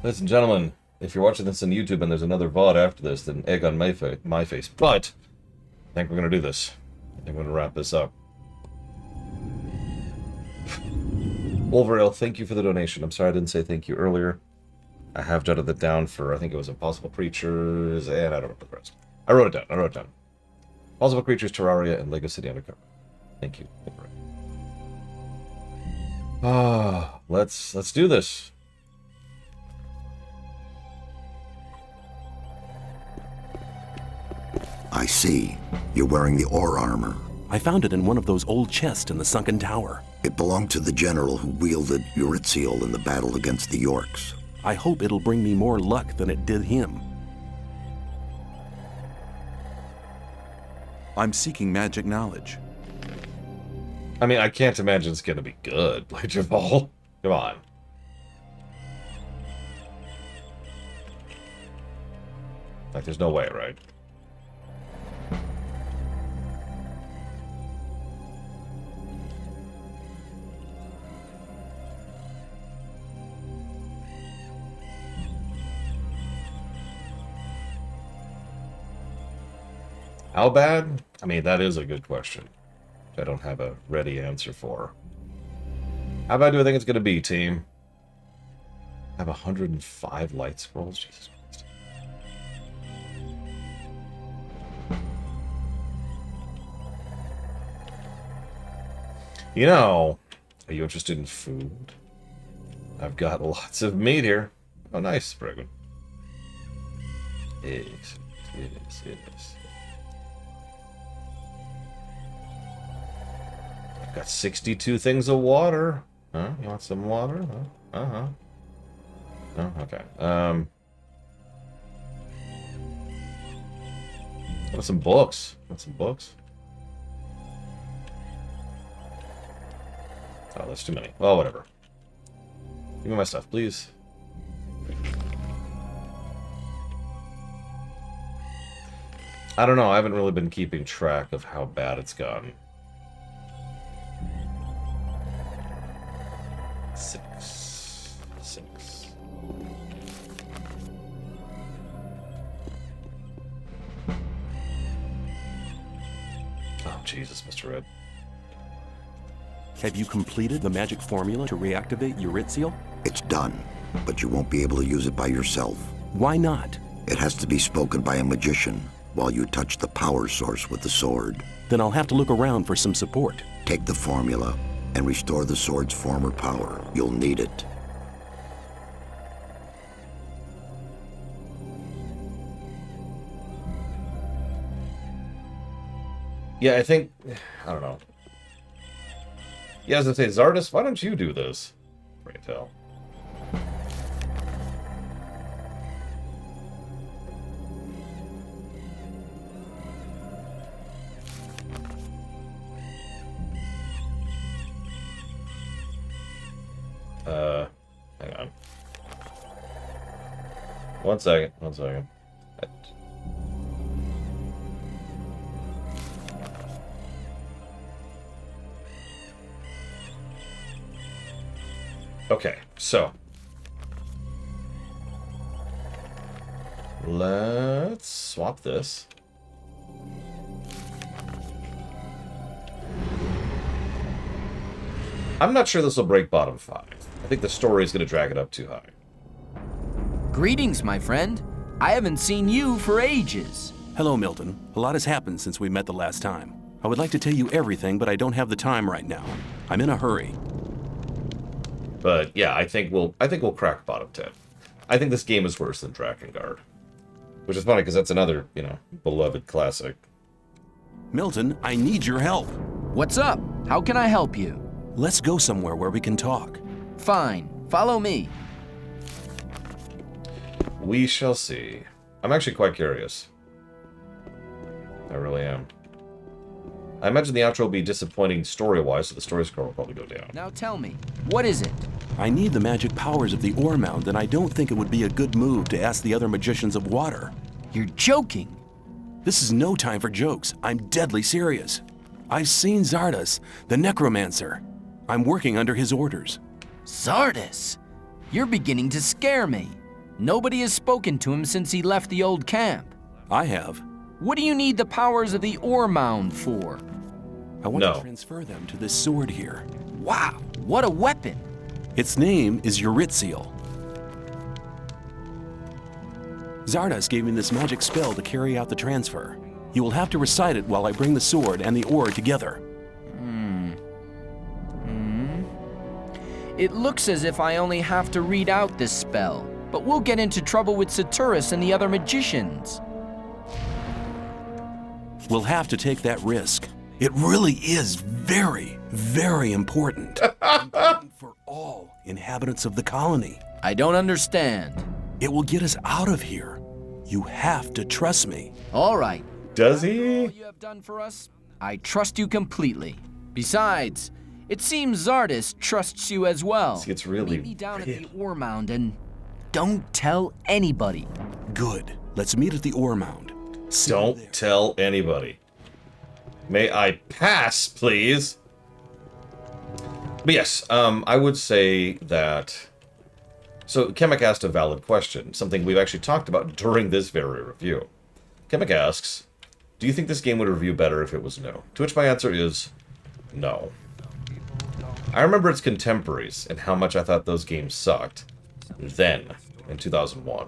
Ladies and gentlemen, if you're watching this on YouTube and there's another VOD after this, then egg on my face. But I think we're going to do this. I think we're going to wrap this up. Wolverale, thank you for the donation. I'm sorry I didn't say thank you earlier. I have jotted that down for, I think it was Impossible Creatures, and I don't remember the rest. I wrote it down. Impossible Creatures, Terraria, and Lego City Undercover. Thank you. Let's do this. I see. You're wearing the ore armor. I found it in one of those old chests in the sunken tower. It belonged to the general who wielded Eurytziel in the battle against the Yorks. I hope it'll bring me more luck than it did him. I'm seeking magic knowledge. I mean, I can't imagine it's going to be good, like Jamal. Come on. Like, there's no way, right? How bad? I mean, that is a good question. I don't have a ready answer for. How bad do I think it's going to be, team? I have 105 light scrolls? Jesus Christ. You know, are you interested in food? I've got lots of meat here. Oh, nice, Brigman. Yes. I've got 62 things of water. Huh? You want some water? Huh? Uh-huh. Oh, okay. Got some books. Oh, that's too many. Well, whatever. Give me my stuff, please. I don't know. I haven't really been keeping track of how bad it's gotten. 6. Oh, Jesus, Mr. Red. Have you completed the magic formula to reactivate Eurytziel? It's done, but you won't be able to use it by yourself. Why not? It has to be spoken by a magician while you touch the power source with the sword. Then I'll have to look around for some support. Take the formula and restore the sword's former power. You'll need it. Yeah, I think... I don't know. Yeah, as I say, Zardus, why don't you do this? Pray tell. Hang on. One second. Okay, so let's swap this. I'm not sure this will break bottom 5. I think the story is going to drag it up too high. Greetings, my friend. I haven't seen you for ages. Hello, Milton. A lot has happened since we met the last time. I would like to tell you everything, but I don't have the time right now. I'm in a hurry. But yeah, I think we'll crack bottom 10. I think this game is worse than Drakengard, which is funny because that's another, beloved classic. Milton, I need your help. What's up? How can I help you? Let's go somewhere where we can talk. Fine. Follow me. We shall see. I'm actually quite curious. I really am. I imagine the outro will be disappointing story-wise, so the story score will probably go down. Now tell me, what is it? I need the magic powers of the ore mound, and I don't think it would be a good move to ask the other magicians of water. You're joking. This is no time for jokes. I'm deadly serious. I've seen Zardus, the necromancer. I'm working under his orders. Zardus? You're beginning to scare me. Nobody has spoken to him since he left the old camp. I have. What do you need the powers of the ore mound for? I want No. to transfer them to this sword here. Wow, what a weapon! Its name is Eurytziel. Zardas gave me this magic spell to carry out the transfer. You will have to recite it while I bring the sword and the ore together. It looks as if I only have to read out this spell, but we'll get into trouble with Saturus and the other magicians. We'll have to take that risk. It really is very, very important. Important for all inhabitants of the colony. I don't understand. It will get us out of here. You have to trust me. All right. Does All he? you have done for us, I trust you completely. Besides, it seems Zardas trusts you as well. See, it's really Meet me down at real. the ore mound and don't tell anybody. Good. Let's meet at the ore mound. See you Don't there. tell anybody. May I pass, please? But yes, I would say that... So, Kemek asked a valid question, something we've actually talked about during this very review. Kemek asks, do you think this game would review better if it was new? To which my answer is, no. I remember its contemporaries and how much I thought those games sucked. Then, in 2001.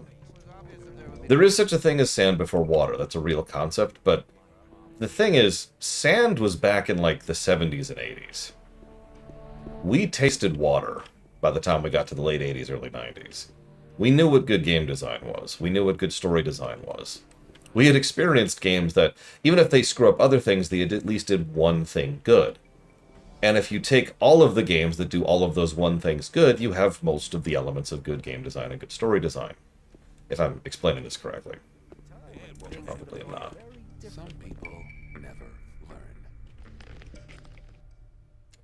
There is such a thing as sand before water, that's a real concept, but the thing is, sand was back in like the 70s and 80s. We tasted water by the time we got to the late 80s, early 90s. We knew what good game design was. We knew what good story design was. We had experienced games that, even if they screw up other things, they at least did one thing good. And if you take all of the games that do all of those one things good, you have most of the elements of good game design and good story design. If I'm explaining this correctly. Which I probably am not. Some people never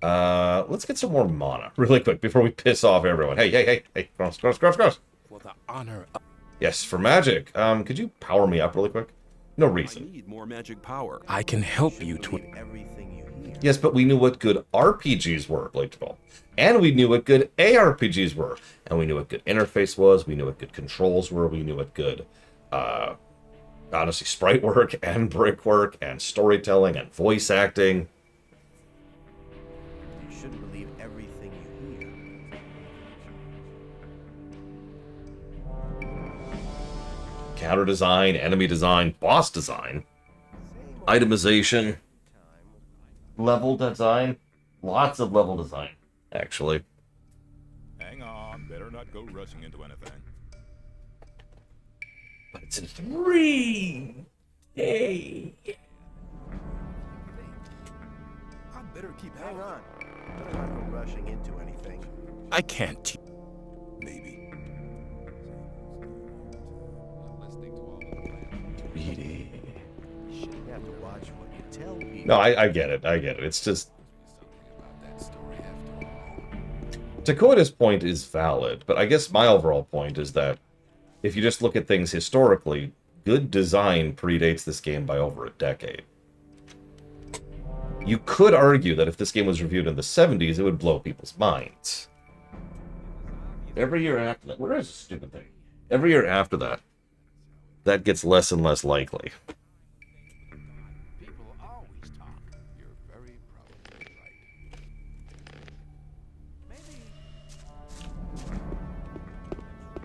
learn. Let's get some more mana, really quick, before we piss off everyone. Hey, cross. For the honor of... Yes, for magic. Could you power me up really quick? No I reason. need more magic power. I can help you to... Yes, but we knew what good RPGs were, Blade 12. And we knew what good ARPGs were. And we knew what good interface was. We knew what good controls were. We knew what good, honestly, sprite work and brickwork and storytelling and voice acting. You shouldn't believe everything you hear. Counter design, enemy design, boss design, itemization, level design, lots of level design, actually. Hang on, better not go rushing into anything. But it's in 3. Yay! I better keep Hang on. Better not go rushing into anything. I can't... Maybe. You shouldn't have to watch what you tell people. No, I get it. It's just... Takoida's point is valid, but I guess my overall point is that if you just look at things historically, good design predates this game by over a decade. You could argue that if this game was reviewed in the 70s, it would blow people's minds. Every year after that... Where is this stupid thing? Every year after that, that gets less and less likely. People always talk. You're very probably right.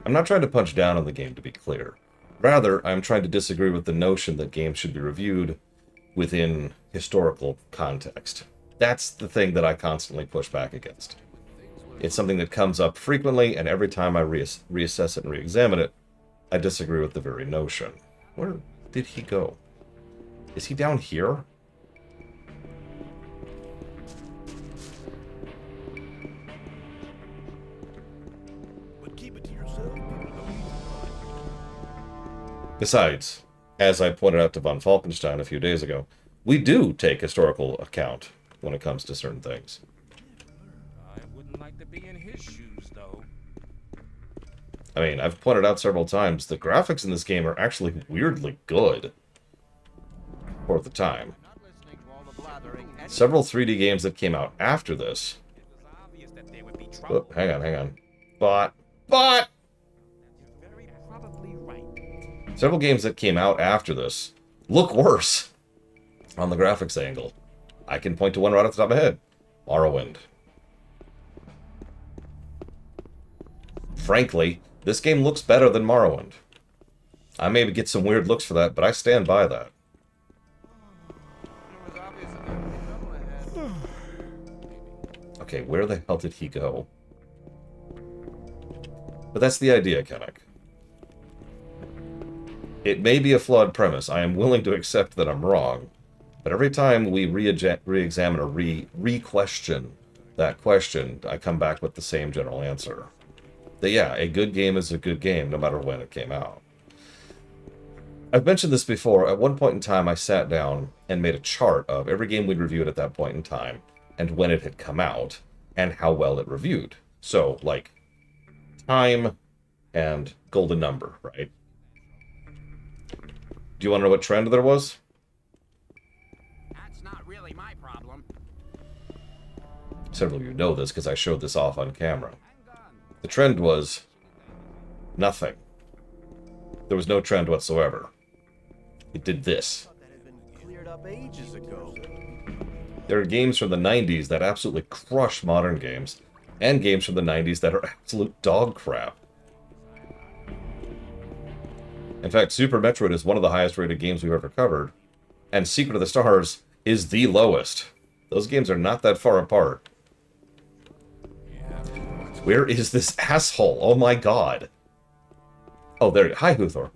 I'm not trying to punch down on the game, to be clear. Rather, I'm trying to disagree with the notion that games should be reviewed within historical context. That's the thing that I constantly push back against. It's something that comes up frequently, and every time I reassess it and re-examine it, I disagree with the very notion. Where did he go? Is he down here? But keep it to yourself. People don't need to know. Besides, as I pointed out to von Falkenstein a few days ago, we do take historical account when it comes to certain things. I wouldn't like to be in his shoes, though. I mean, I've pointed out several times, the graphics in this game are actually weirdly good for the time. Not listening to all the blathering. And Several 3D games that came out after this. it was obvious that there would be trouble. Oh, hang on. But! Very Several games that came out after this look worse on the graphics angle. I can point to one right off the top of my head. Morrowind. Frankly, this game looks better than Morrowind. I maybe get some weird looks for that, but I stand by that. Okay, where the hell did he go? But that's the idea, Kennick. It may be a flawed premise. I am willing to accept that I'm wrong. But every time we re-examine or re-question that question, I come back with the same general answer. That yeah, a good game is a good game, no matter when it came out. I've mentioned this before. At one point in time, I sat down and made a chart of every game we'd reviewed at that point in time, and when it had come out, and how well it reviewed. So, like, time and golden number, right? Do you want to know what trend there was? That's not really my problem. Several of you know this because I showed this off on camera. The trend was nothing. There was no trend whatsoever. It did this. That had been cleared up ages ago. There are games from the 90s that absolutely crush modern games, and games from the 90s that are absolute dog crap. In fact, Super Metroid is one of the highest rated games we've ever covered, and Secret of the Stars is the lowest. Those games are not that far apart. Where is this asshole? Oh my god. Oh, there. Hi, Huthor.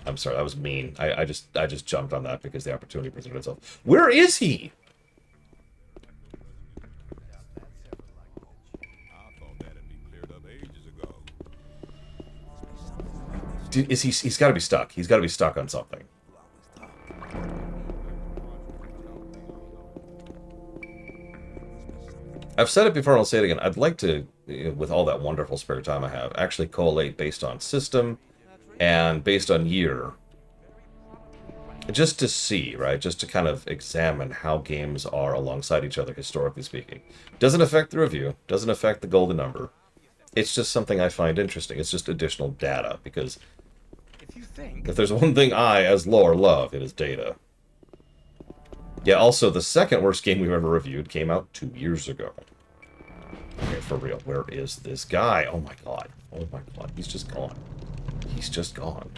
I'm sorry, that was mean. I just jumped on that because the opportunity presented itself. Where is he? I thought that had been cleared up ages ago. Dude, he's got to be stuck. He's got to be stuck on something. I've said it before and I'll say it again. I'd like to, with all that wonderful spare time I have, actually collate based on system and based on year. Just to see, right? Just to kind of examine how games are alongside each other, historically speaking. Doesn't affect the review. Doesn't affect the golden number. It's just something I find interesting. It's just additional data, because if there's one thing I, as lore, love, it is data. Yeah, also, the second worst game we've ever reviewed came out 2 years ago. Okay, for real, where is this guy? Oh my god. Oh my god, he's just gone. He's just gone.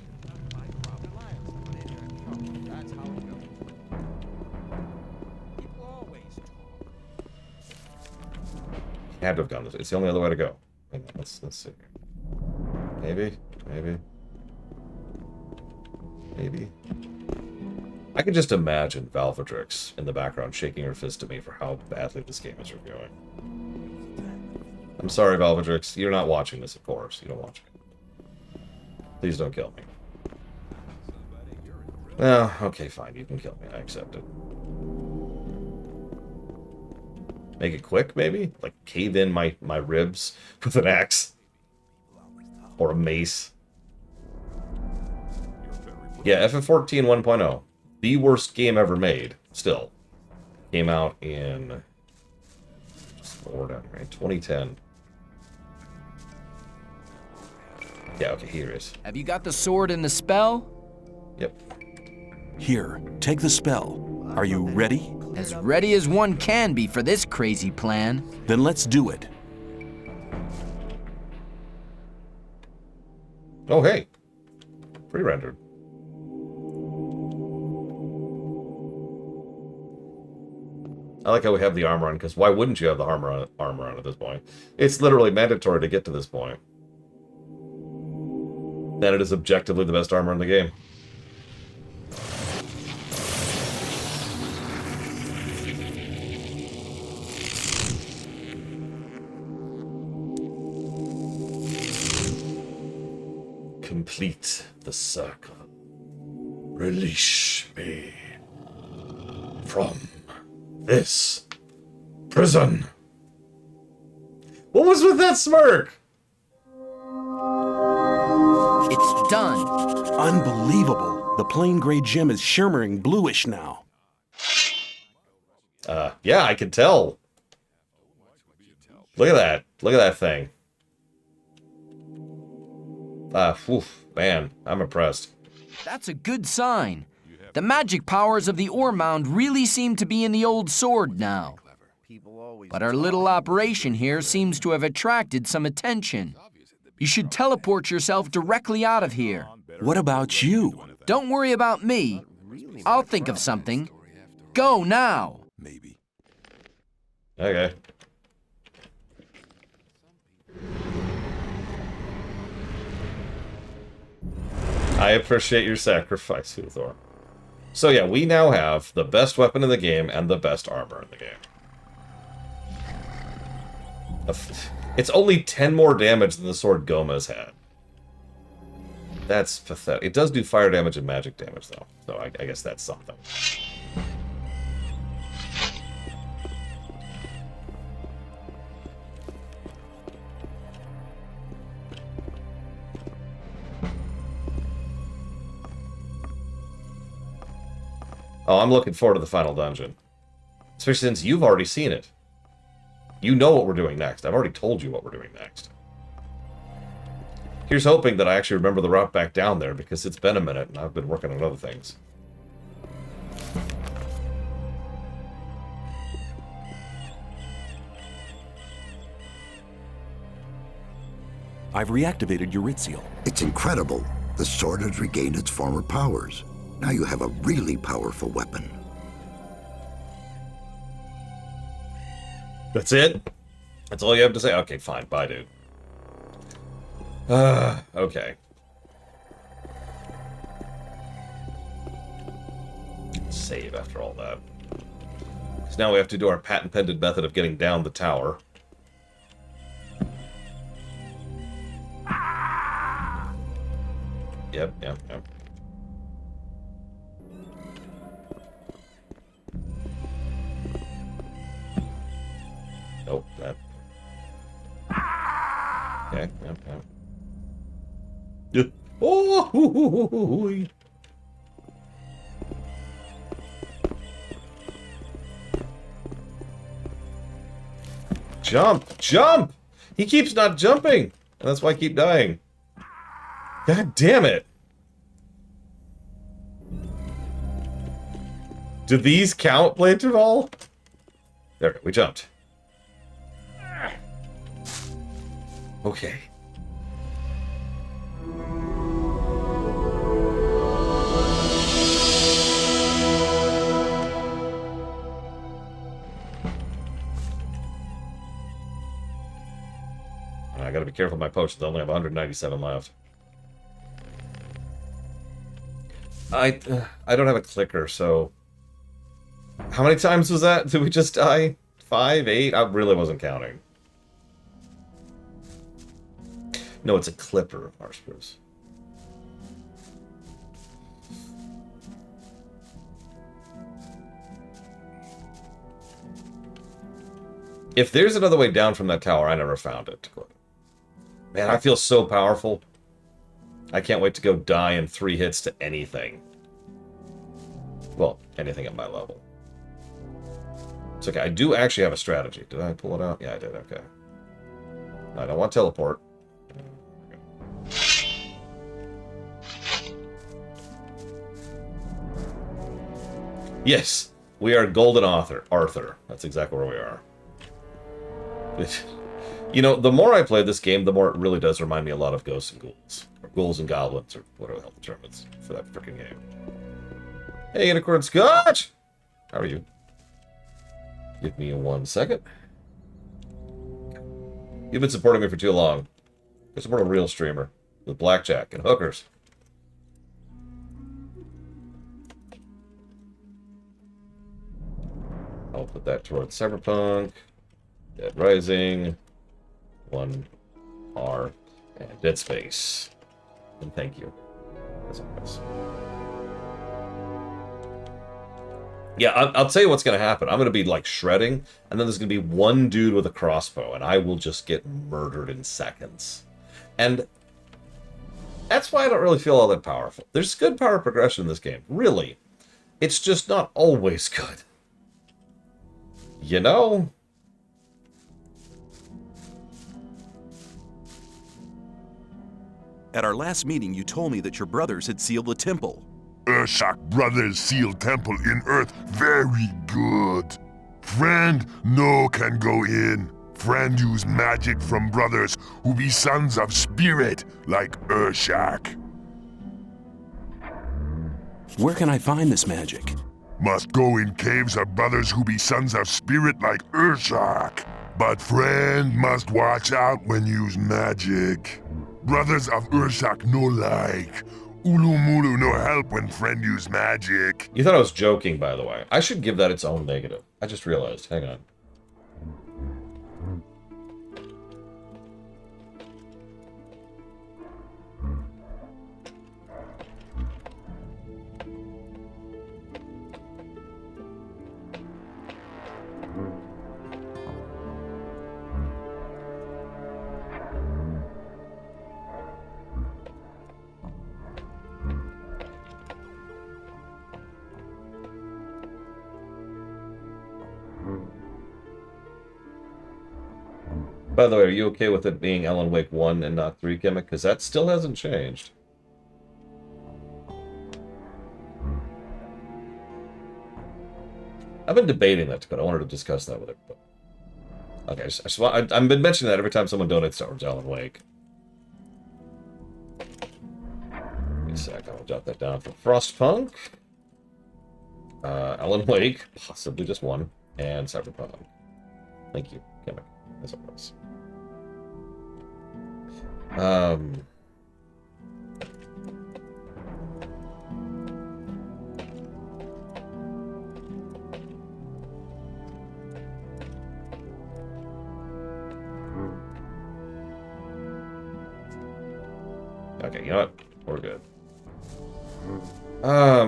He had to have gone this way. It's the only other way to go. Hang on, let's see here. Maybe? I can just imagine Valvedrix in the background shaking her fist at me for how badly this game is reviewing. I'm sorry, Valvedrix. You're not watching this, of course. You don't watch it. Please don't kill me. Well, okay, fine. You can kill me. I accept it. Make it quick, maybe? Like, cave in my ribs with an axe. Or a mace. Yeah, FF14 1.0. The worst game ever made, still. Came out in... just lower down, right? 2010. Yeah, okay, here it is. Have you got the sword and the spell? Yep. Here, take the spell. Are you ready? As ready as one can be for this crazy plan. Then let's do it. Oh, hey. Pre-rendered. I like how we have the armor on, because why wouldn't you have the armor on at this point? It's literally mandatory to get to this point. Then it is objectively the best armor in the game. Complete the circle. Release me from this prison. What was with that smirk? It's done. Unbelievable. The plain gray gem is shimmering bluish now. Yeah, I can tell. Look at that. Look at that thing. Man, I'm impressed. That's a good sign. The magic powers of the ore mound really seem to be in the old sword now. But our little operation here seems to have attracted some attention. You should teleport yourself directly out of here. What about you? Don't worry about me. I'll think of something. Go now. Maybe. Okay. I appreciate your sacrifice, Uthor. So yeah, we now have the best weapon in the game and the best armor in the game. It's only 10 more damage than the sword Gomez had. That's pathetic. It does do fire damage and magic damage, though. So I guess that's something. Oh, I'm looking forward to the final dungeon. Especially since you've already seen it. You know what we're doing next. I've already told you what we're doing next. Here's hoping that I actually remember the route back down there, because it's been a minute and I've been working on other things. I've reactivated Eurythiel. It's incredible. The sword has regained its former powers. Now you have a really powerful weapon. That's it? That's all you have to say? Okay, fine. Bye, dude. Okay. Save after all that. Because now we have to do our patent-pending method of getting down the tower. Yep. Nope, that. Okay, yep. Oh, hoo. Jump! He keeps not jumping, and that's why I keep dying. God damn it! Do these count, Blanterval? There, we jumped. Okay. I gotta be careful with my potions. I only have 197 left. I don't have a clicker, so... How many times was that? Did we just die? 5, 8? I really wasn't counting. No, it's a clipper, Marspruce. If there's another way down from that tower, I never found it. Man, I feel so powerful. I can't wait to go die in 3 hits to anything. Well, anything at my level. It's okay, I do actually have a strategy. Did I pull it out? Yeah, I did, okay. I don't want teleport. Yes, we are Golden Arthur. That's exactly where we are. You know, the more I play this game, the more it really does remind me a lot of Ghosts and Ghouls. Or Ghouls and Goblins, or whatever the hell the term is for that freaking game. Hey, Unicorn Scotch! How are you? Give me 1 second. You've been supporting me for too long. Go support a real streamer with blackjack and hookers. I'll put that towards Cyberpunk, Dead Rising, 1R, and Dead Space. And thank you, as always. Yeah, I'll tell you what's going to happen. I'm going to be, like, shredding, and then there's going to be one dude with a crossbow, and I will just get murdered in seconds. And that's why I don't really feel all that powerful. There's good power progression in this game, really. It's just not always good. You know? At our last meeting, you told me that your brothers had sealed the temple. Urshak brothers seal temple in earth. Very good. Friend no can go in. Friend use magic from brothers who be sons of spirit like Urshak. Where can I find this magic? Must go in caves of brothers who be sons of spirit like Urshak. But friend must watch out when use magic. Brothers of Urshak no like. Ulumulu no help when friend use magic. You thought I was joking, by the way. I should give that its own negative. I just realized. Hang on. By the way, are you okay with it being Alan Wake 1 and not 3, Gimmick? Because that still hasn't changed. I've been debating that, but I wanted to discuss that with everybody. Okay, I've been mentioning that every time someone donates towards Alan Wake. Give me a sec, I'll jot that down for Frostpunk. Alan Wake, possibly just one, and Cyberpunk. Thank you, Gimmick, as always. Okay, you know what? We're good.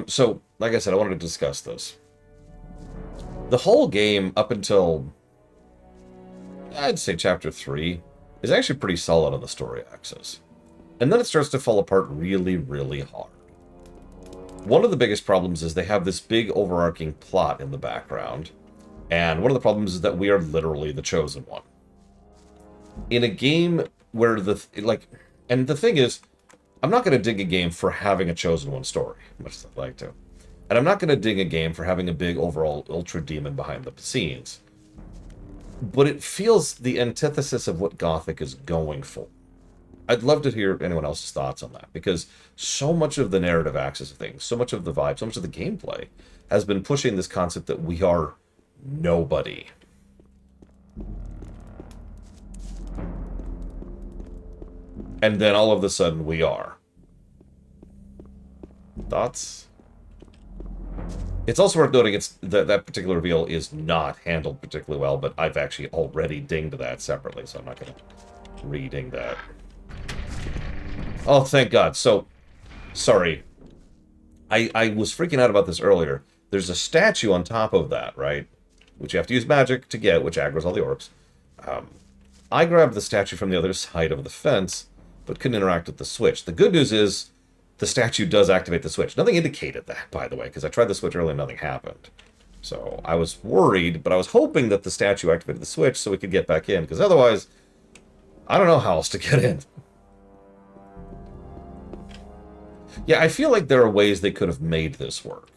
So, like I said, I wanted to discuss this. The whole game, up until, I'd say Chapter 3, is actually pretty solid on the story axis. And then it starts to fall apart really, really hard. One of the biggest problems is they have this big overarching plot in the background. And one of the problems is that we are literally the chosen one. In a game where and the thing is, I'm not going to dig a game for having a chosen one story, much as I'd like to. And I'm not going to dig a game for having a big overall ultra demon behind the scenes. But it feels the antithesis of what Gothic is going for. I'd love to hear anyone else's thoughts on that, because so much of the narrative axis of things, so much of the vibe, so much of the gameplay has been pushing this concept that we are nobody. And then all of a sudden we are. Thoughts? It's also worth noting that particular reveal is not handled particularly well, but I've actually already dinged that separately, so I'm not going to re-ding that. Oh, thank God. So, sorry. I was freaking out about this earlier. There's a statue on top of that, right? Which you have to use magic to get, which aggroes all the orcs. I grabbed the statue from the other side of the fence, but couldn't interact with the switch. The good news is the statue does activate the switch. Nothing indicated that, by the way, because I tried the switch earlier and nothing happened. So I was worried, but I was hoping that the statue activated the switch so we could get back in, because otherwise, I don't know how else to get in. Yeah, I feel like there are ways they could have made this work.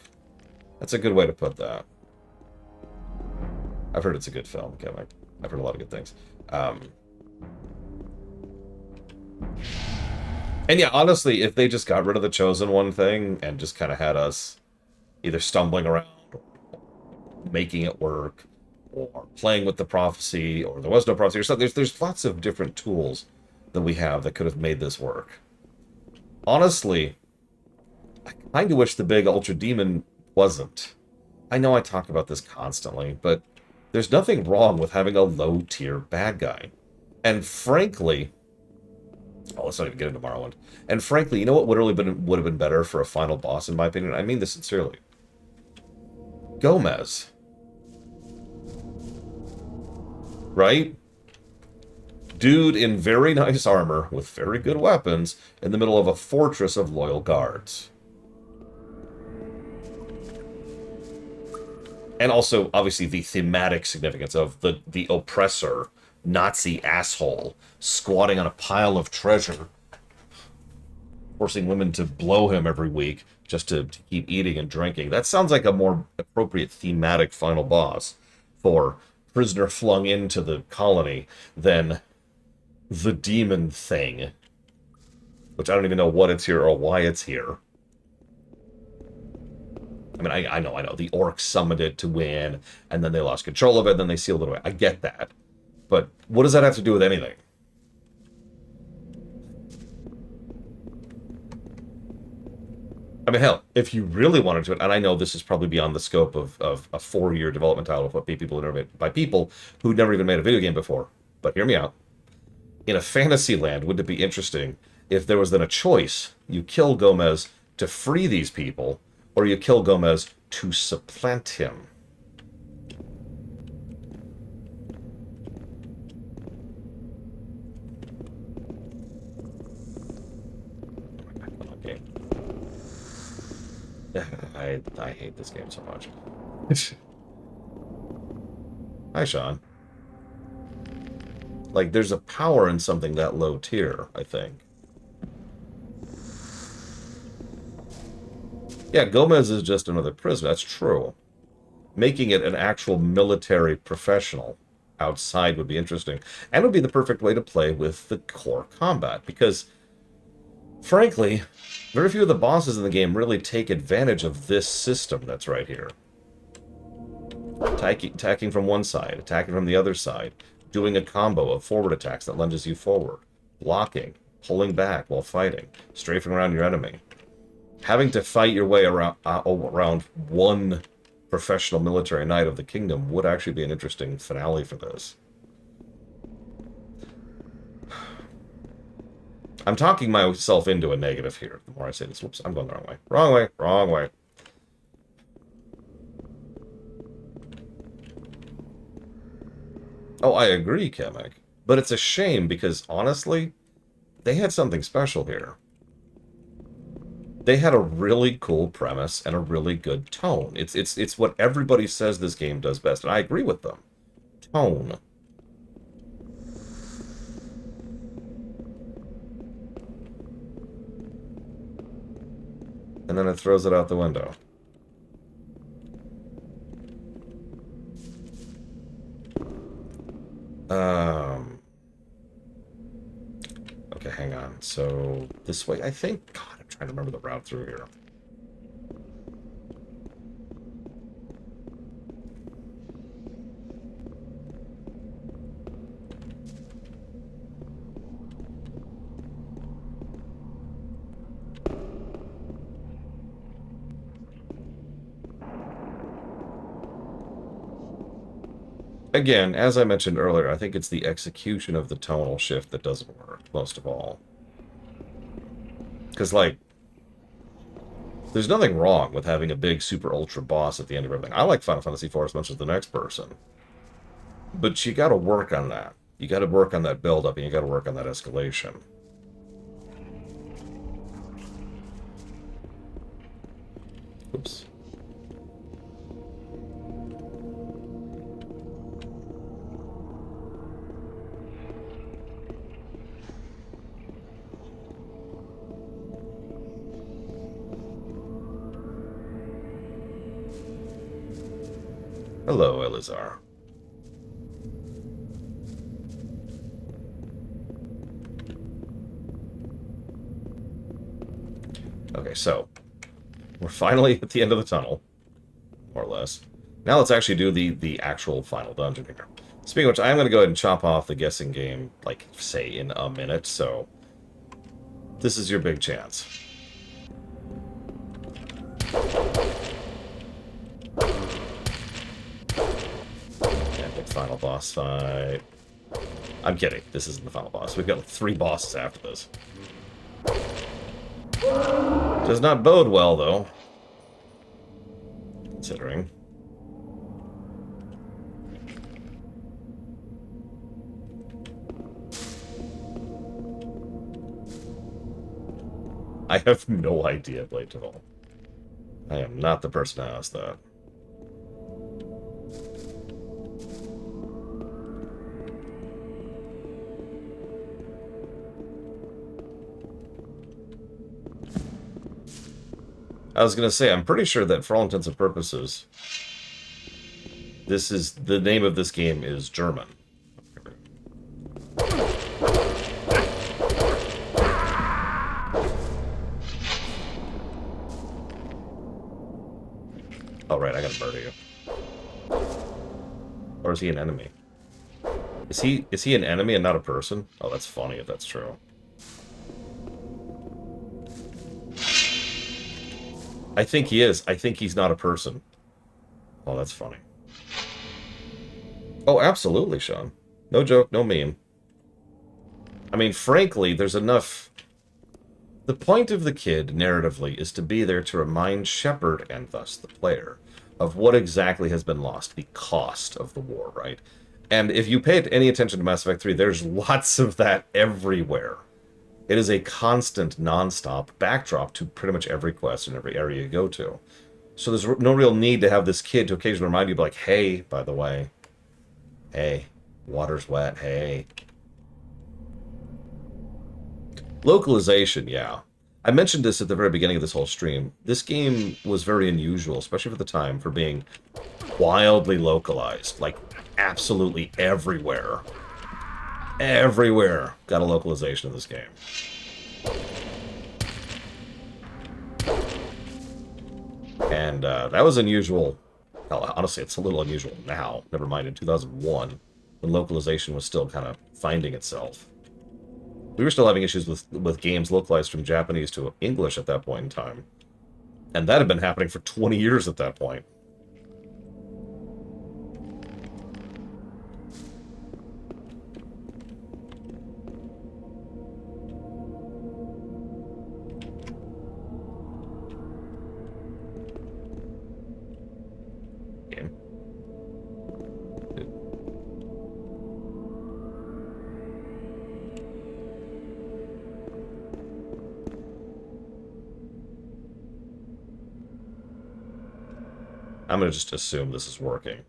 That's a good way to put that. I've heard it's a good film, Kevin. I've heard a lot of good things. And yeah, honestly, if they just got rid of the Chosen One thing and just kind of had us either stumbling around or making it work or playing with the prophecy or there was no prophecy or something, there's lots of different tools that we have that could have made this work. Honestly, I kind of wish the big Ultra Demon wasn't. I know I talk about this constantly, but there's nothing wrong with having a low-tier bad guy. And frankly... Oh, let's not even get into Morrowind. And frankly, you know what would have been better for a final boss, in my opinion? I mean this sincerely. Gomez. Right? Dude in very nice armor, with very good weapons, in the middle of a fortress of loyal guards. And also, obviously, the thematic significance of the oppressor, Nazi asshole, squatting on a pile of treasure, forcing women to blow him every week just to keep eating and drinking. That sounds like a more appropriate thematic final boss for prisoner flung into the colony than the demon thing, which I don't even know what it's here or why it's here. I mean, I know. The orcs summoned it to win, and then they lost control of it, and then they sealed it away. I get that. But what does that have to do with anything? I mean, hell, if you really wanted to, and I know this is probably beyond the scope of a 4-year development title of what people are made by people who never even made a video game before, but hear me out. In a fantasy land, wouldn't it be interesting if there was then a choice? You kill Gomez to free these people, or you kill Gomez to supplant him. Okay. I hate this game so much. Hi, Sean. Like, there's a power in something that low tier, I think. Yeah, Gomez is just another prisoner. That's true. Making it an actual military professional outside would be interesting. And would be the perfect way to play with the core combat. Because, frankly, very few of the bosses in the game really take advantage of this system that's right here. Attacking from one side, attacking from the other side, doing a combo of forward attacks that lunges you forward, blocking, pulling back while fighting, strafing around your enemy. Having to fight your way around one professional military knight of the kingdom would actually be an interesting finale for this. I'm talking myself into a negative here. The more I say this, whoops, I'm going the wrong way. Wrong way, wrong way. Oh, I agree, Kamek. But it's a shame because, honestly, they had something special here. They had a really cool premise and a really good tone. It's what everybody says this game does best, and I agree with them. Tone. And then it throws it out the window. Okay, hang on. So, this way, I think... God, I'm trying to remember the route through here. Again, as I mentioned earlier, I think it's the execution of the tonal shift that doesn't work, most of all. Because, like, there's nothing wrong with having a big super ultra boss at the end of everything. I like Final Fantasy IV as much as the next person. But you gotta work on that. You gotta work on that build-up, and you gotta work on that escalation. Oops. Hello, Elizar. Okay, so we're finally at the end of the tunnel, more or less. Now let's actually do the actual final dungeon here. Speaking of which, I'm going to go ahead and chop off the guessing game, like, say, in a minute, so this is your big chance. Final boss fight. I'm kidding. This isn't the final boss. We've got like 3 bosses after this. Does not bode well, though. Considering. I have no idea, Blade at all. I am not the person to ask that. I was gonna say, I'm pretty sure that for all intents and purposes, this is the name of this game is German. Oh right, I gotta murder you. Or is he an enemy? Is he an enemy and not a person? Oh, that's funny if that's true. I think he is. I think he's not a person. Oh, that's funny. Oh, absolutely, Sean. No joke, no meme. I mean, frankly, there's enough... The point of the kid, narratively, is to be there to remind Shepard, and thus the player, of what exactly has been lost, the cost of the war, right? And if you pay any attention to Mass Effect 3, there's lots of that everywhere. It is a constant, non-stop backdrop to pretty much every quest and every area you go to. So there's no real need to have this kid to occasionally remind you, like, hey, by the way, hey, water's wet, hey. Localization, yeah. I mentioned this at the very beginning of this whole stream. This game was very unusual, especially for the time, for being wildly localized. Like, absolutely everywhere. Everywhere got a localization of this game. And that was unusual. Well, honestly, it's a little unusual now. Never mind in 2001, when localization was still kind of finding itself. We were still having issues with games localized from Japanese to English at that point in time. And that had been happening for 20 years at that point. Game. I'm going to just assume this is working.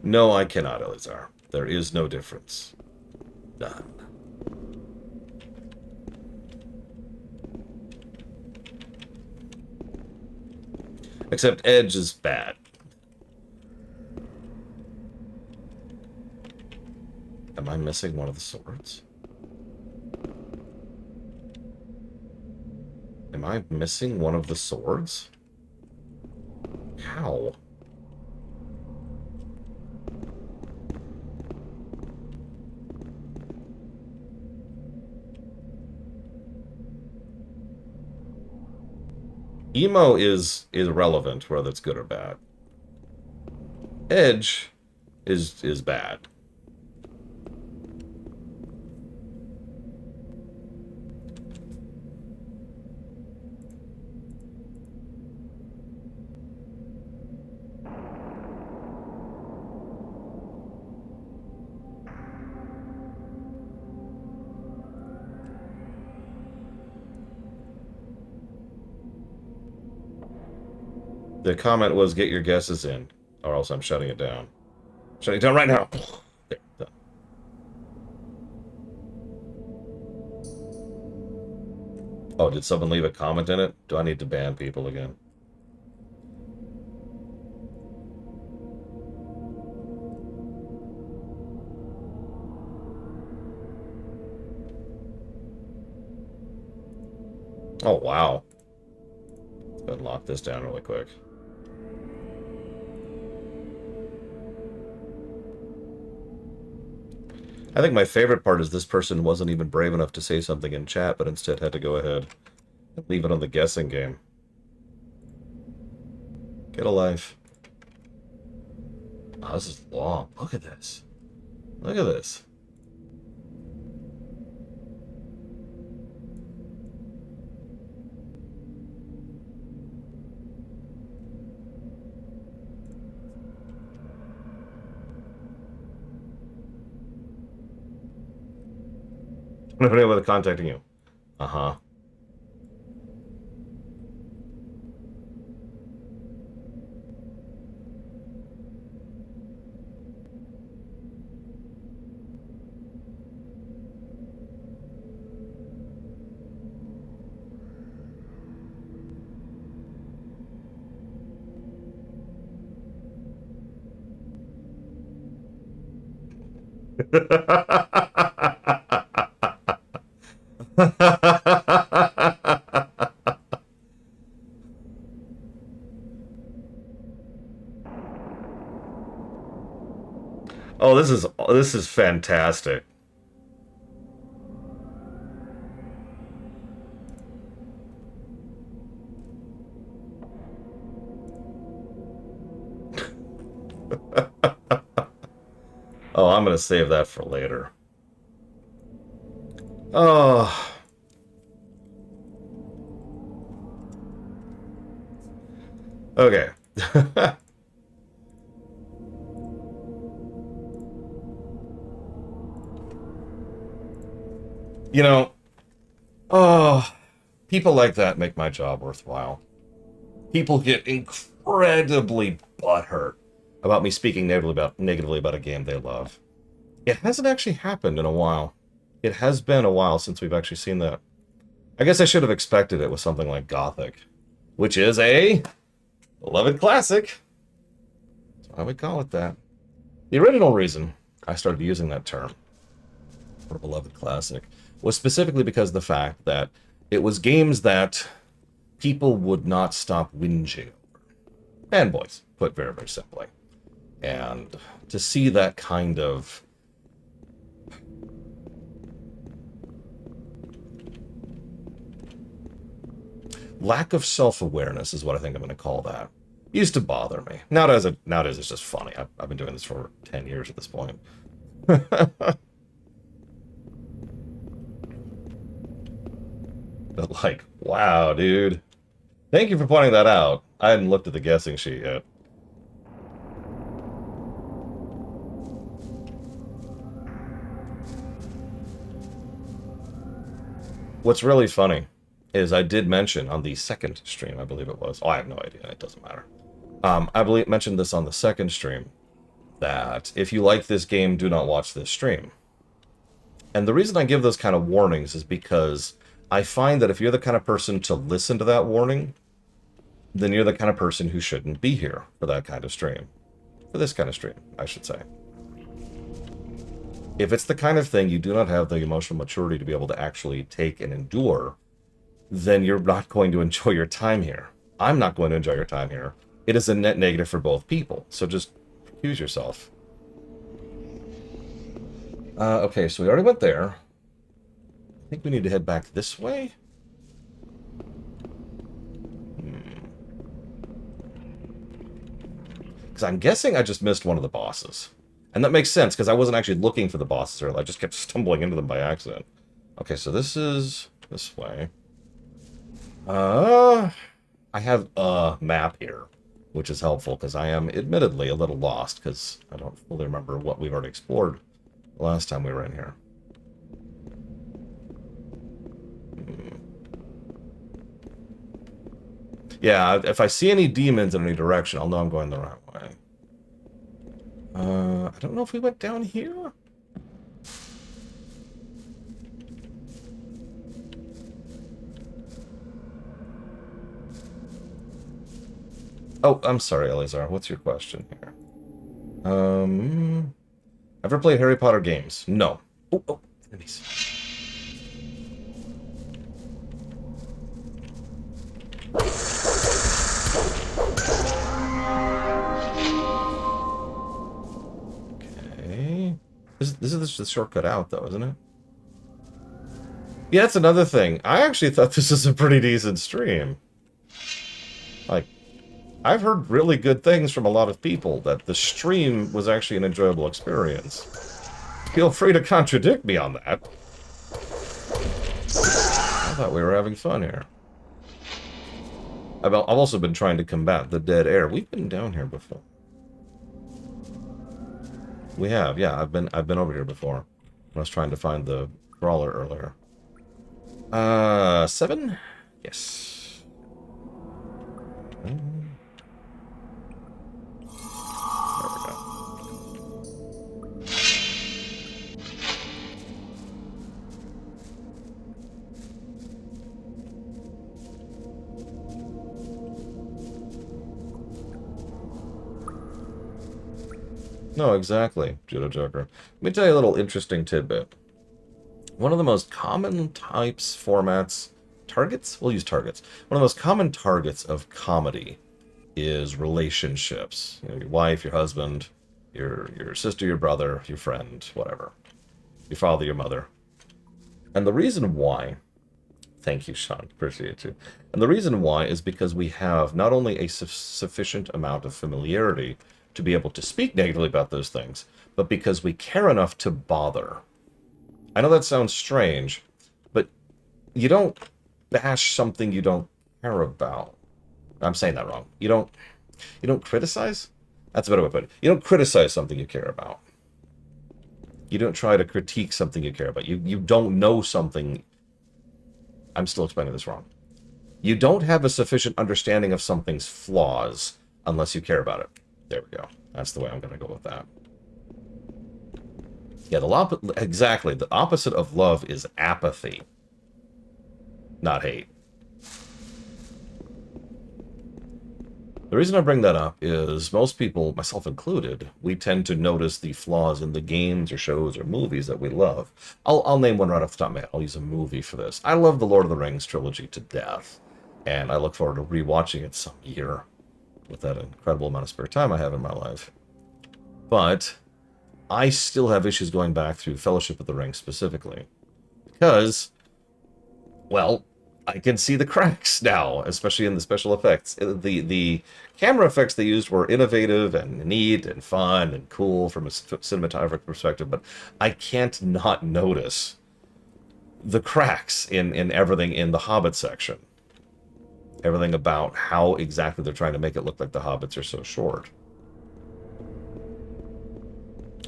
No, I cannot, Elizar. There is no difference. None. Except Edge is bad. Am I missing one of the swords? Am I missing one of the swords? How? Emo is irrelevant, whether it's good or bad. Edge is bad. The comment was, get your guesses in, or else I'm shutting it down. Shutting it down right now. There, done. Oh, did someone leave a comment in it? Do I need to ban people again? Oh, wow. Let's go ahead and lock this down really quick. I think my favorite part is this person wasn't even brave enough to say something in chat, but instead had to go ahead and leave it on the guessing game. Get a life. Oh, this is long. Look at this. Look at this. I'm not able to contacting you. Uh-huh. Oh, this is fantastic. Oh, I'm gonna save that for later. Oh. Okay. You know, oh, people like that make my job worthwhile. People get incredibly butthurt about me speaking negatively about a game they love. It hasn't actually happened in a while. It has been a while since we've actually seen that. I guess I should have expected it with something like Gothic, which is a beloved classic. That's why we call it that. The original reason I started using that term for beloved classic was specifically because of the fact that it was games that people would not stop whinging over. Fanboys, put very, very simply. And to see that kind of lack of self-awareness is what I think I'm going to call that. It used to bother me. Nowadays it's just funny. I've been doing this for 10 years at this point. But like, wow, dude. Thank you for pointing that out. I hadn't looked at the guessing sheet yet. What's really funny is I did mention on the second stream, I believe it was. Oh, I have no idea. It doesn't matter. I believe mentioned this on the second stream, that if you like this game, do not watch this stream. And the reason I give those kind of warnings is because I find that if you're the kind of person to listen to that warning, then you're the kind of person who shouldn't be here for that kind of stream. For this kind of stream, I should say. If it's the kind of thing you do not have the emotional maturity to be able to actually take and endure, then you're not going to enjoy your time here. I'm not going to enjoy your time here. It is a net negative for both people, so just accuse yourself. Okay, so we already went there. I think we need to head back this way. Because I'm guessing I just missed one of the bosses. And that makes sense, because I wasn't actually looking for the bosses earlier. I just kept stumbling into them by accident. Okay, so this is this way. I have a map here, which is helpful, because I am admittedly a little lost, because I don't fully remember what we've already explored the last time we were in here. Yeah, if I see any demons in any direction, I'll know I'm going the right way. I don't know if we went down here. Oh, I'm sorry, Eleazar. What's your question here? Ever played Harry Potter games? No. Oh, enemies. Okay. This is the shortcut out, though, isn't it? Yeah, that's another thing. I actually thought this was a pretty decent stream. Like, I've heard really good things from a lot of people that the stream was actually an enjoyable experience. Feel free to contradict me on that. I thought we were having fun here. I've also been trying to combat the dead air. We've been down here before. We have, yeah. I've been over here before. I was trying to find the crawler earlier. 7? Yes. There we go. No, exactly, Judo Joker. Let me tell you a little interesting tidbit. One of the most common types, formats, targets? We'll use targets. One of the most common targets of comedy is relationships. You know, your wife, your husband, your sister, your brother, your friend, whatever. Your father, your mother. And the reason why, thank you, Sean, appreciate you. And the reason why is because we have not only a sufficient amount of familiarity to be able to speak negatively about those things, but because we care enough to bother. I know that sounds strange, but you don't bash something you don't care about. I'm saying that wrong. You don't criticize? That's a better way to put it. You don't criticize something you care about. You don't try to critique something you care about. You don't know something. I'm still explaining this wrong. You don't have a sufficient understanding of something's flaws unless you care about it. There we go. That's the way I'm going to go with that. Yeah, exactly. The opposite of love is apathy, not hate. The reason I bring that up is most people, myself included, we tend to notice the flaws in the games or shows or movies that we love. I'll name one right off the top of my head. I'll use a movie for this. I love the Lord of the Rings trilogy to death, and I look forward to rewatching it some year with that incredible amount of spare time I have in my life. But I still have issues going back through Fellowship of the Ring specifically. Because, well, I can see the cracks now, especially in the special effects. The camera effects they used were innovative and neat and fun and cool from a cinematographic perspective, but I can't not notice the cracks in everything in the Hobbit section. Everything about how exactly they're trying to make it look like the Hobbits are so short.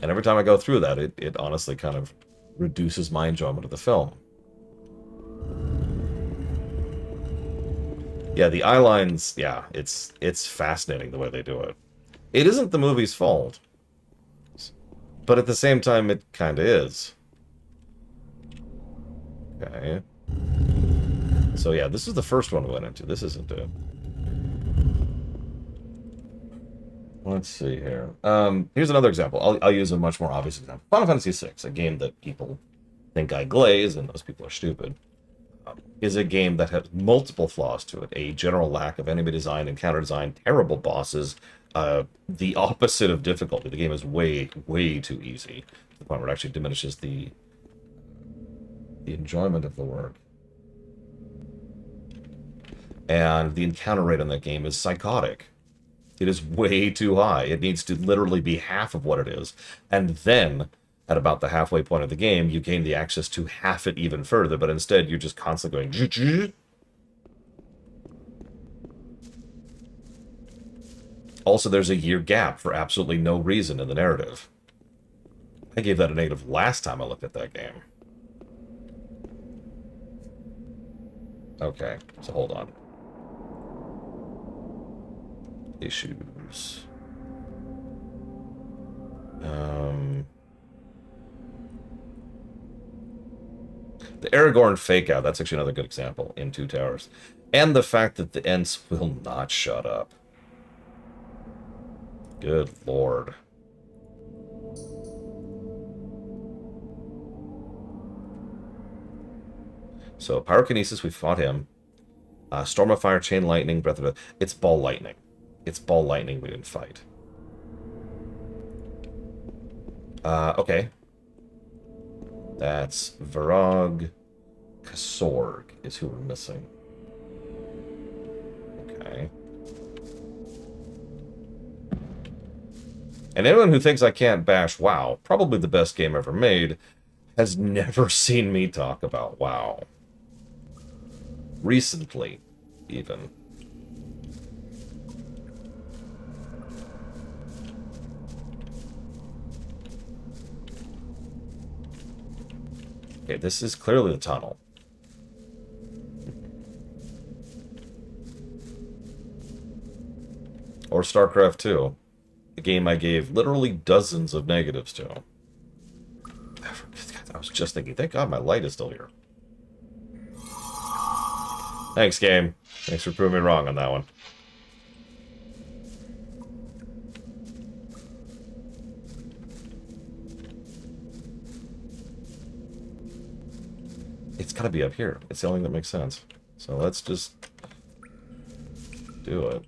And every time I go through that, it honestly kind of reduces my enjoyment of the film. Yeah, the eye lines, yeah, it's fascinating the way they do it. It isn't the movie's fault, but at the same time, it kind of is. Okay. So yeah, this is the first one we went into. This isn't it. Let's see here. Here's another example. I'll use a much more obvious example. Final Fantasy VI, a game that people think I glaze, and those people are stupid, is a game that has multiple flaws to it. A general lack of enemy design and counter design, terrible bosses, the opposite of difficulty. The game is way, way too easy, to the point where it actually diminishes the enjoyment of the work. And the encounter rate on that game is psychotic. It is way too high. It needs to literally be half of what it is. And then, at about the halfway point of the game, you gain the access to half it even further, but instead you're just constantly going... Also, there's a year gap for absolutely no reason in the narrative. I gave that a negative last time I looked at that game. Okay, so hold on. Issues. The Aragorn fake out, that's actually another good example in Two Towers. And the fact that the Ents will not shut up. Good lord. So, Pyrokinesis, we fought him. Storm of Fire, Chain Lightning, Breath of... It's Ball Lightning. It's Ball Lightning we didn't fight. Okay. That's Varog. Kasorg is who we're missing. Okay. And anyone who thinks I can't bash WoW, probably the best game ever made, has never seen me talk about WoW. Recently, even. Okay, this is clearly the tunnel. Or StarCraft 2. A game I gave literally dozens of negatives to. I was just thinking, thank God my light is still here. Thanks, game. Thanks for proving me wrong on that one. it's got to be up here. It's the only thing that makes sense. So let's just do it.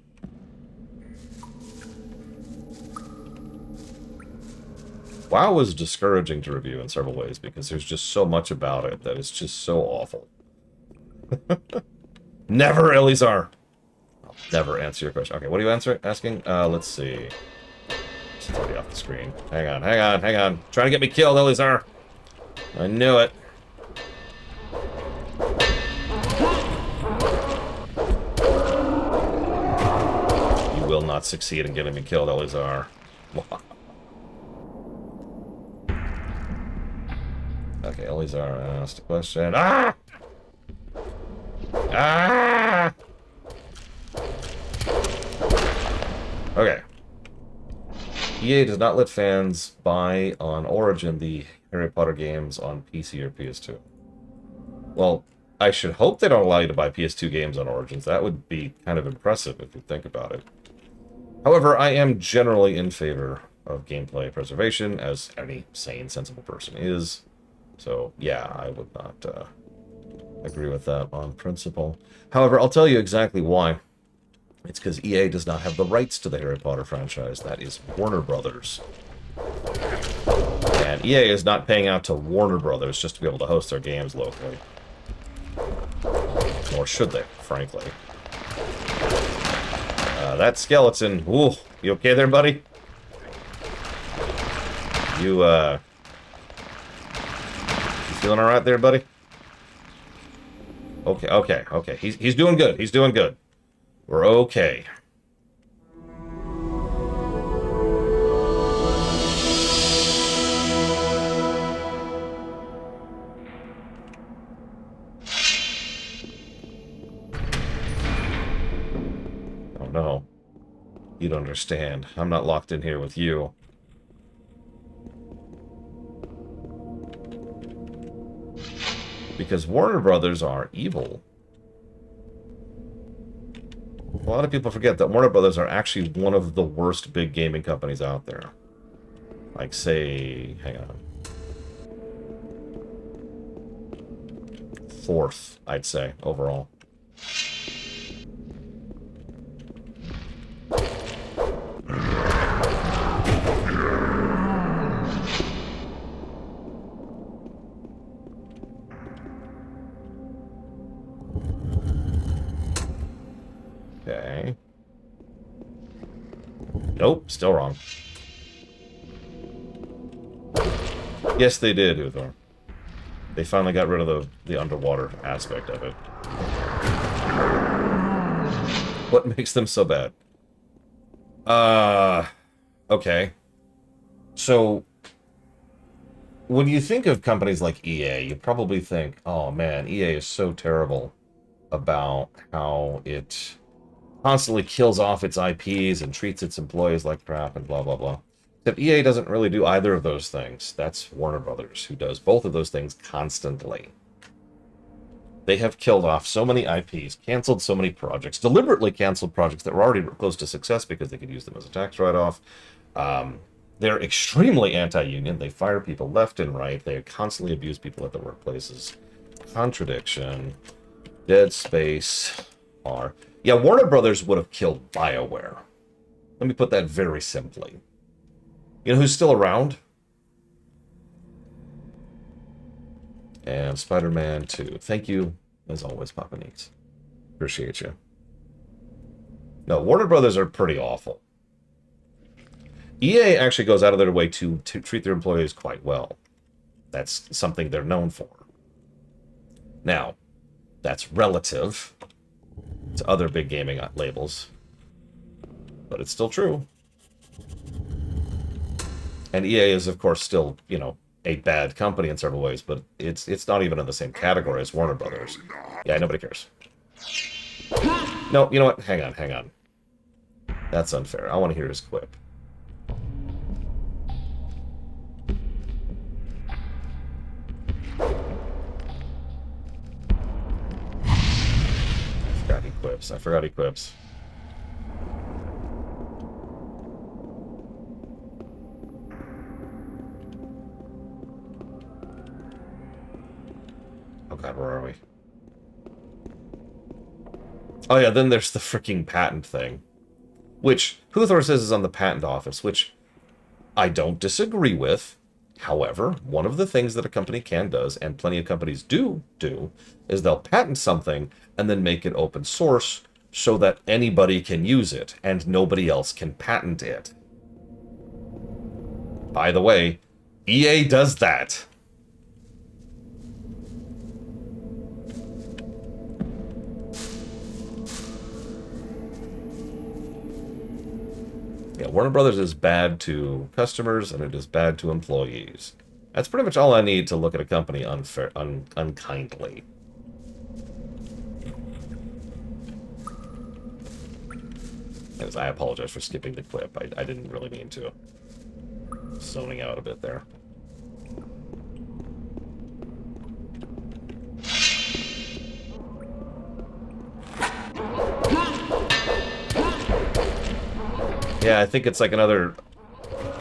WoW was discouraging to review in several ways because there's just so much about it that it's just so awful. Never, Elizar! I'll never answer your question. Okay, what are you asking? Let's see. It's already off the screen. Hang on, hang on, hang on. Trying to get me killed, Elizar! I knew it. You will not succeed in getting me killed, Elizar. Okay, Elizar asked a question. Ah! Ah! Okay. EA does not let fans buy on Origin the Harry Potter games on PC or PS2. Well, I should hope they don't allow you to buy PS2 games on Origins. That would be kind of impressive if you think about it. However, I am generally in favor of gameplay preservation, as any sane, sensible person is. So, yeah, I would not agree with that on principle. However, I'll tell you exactly why. It's because EA does not have the rights to the Harry Potter franchise. That is Warner Brothers. And EA is not paying out to Warner Brothers just to be able to host their games locally. Nor should they, frankly. That skeleton... Ooh, you okay there, buddy? You feeling all right there, buddy? Okay, okay, okay. He's doing good. He's doing good. We're okay. Oh no. You don't understand. I'm not locked in here with you. Because Warner Brothers are evil. A lot of people forget that Warner Brothers are actually one of the worst big gaming companies out there. Like, say, hang on. Fourth, I'd say, overall. Okay. Nope, still wrong. Yes, they did, Uthor. They finally got rid of the underwater aspect of it. What makes them so bad? Okay. So, when you think of companies like EA, you probably think, oh man, EA is so terrible about how it constantly kills off its IPs and treats its employees like crap and blah, blah, blah. Except EA doesn't really do either of those things. That's Warner Brothers, who does both of those things constantly. They have killed off so many IPs, canceled so many projects, deliberately canceled projects that were already close to success because they could use them as a tax write-off. They're extremely anti-union. They fire people left and right. They constantly abuse people at their workplaces. Contradiction. Dead Space. Yeah, Warner Brothers would have killed BioWare. Let me put that very simply. You know who's still around? And Spider-Man 2. Thank you, as always, Papa Neeks. Appreciate you. No, Warner Brothers are pretty awful. EA actually goes out of their way to treat their employees quite well. That's something they're known for. Now, that's relative to other big gaming labels, but it's still true. And EA is, of course, still, you know, a bad company in several ways, but it's not even in the same category as Warner Brothers. Yeah, nobody cares. No, you know what? Hang on, hang on. That's unfair. I want to hear his quip. I forgot he quips. Oh god, where are we? Oh yeah, then there's the freaking patent thing. Which, Huthor says is on the patent office, which I don't disagree with. However, one of the things that a company does, and plenty of companies do, is they'll patent something and then make it open source so that anybody can use it and nobody else can patent it. By the way, EA does that. Yeah, Warner Brothers is bad to customers and it is bad to employees. That's pretty much all I need to look at a company unkindly. As I apologize for skipping the clip. I didn't really mean to. Zoning out a bit there. Yeah, I think it's like another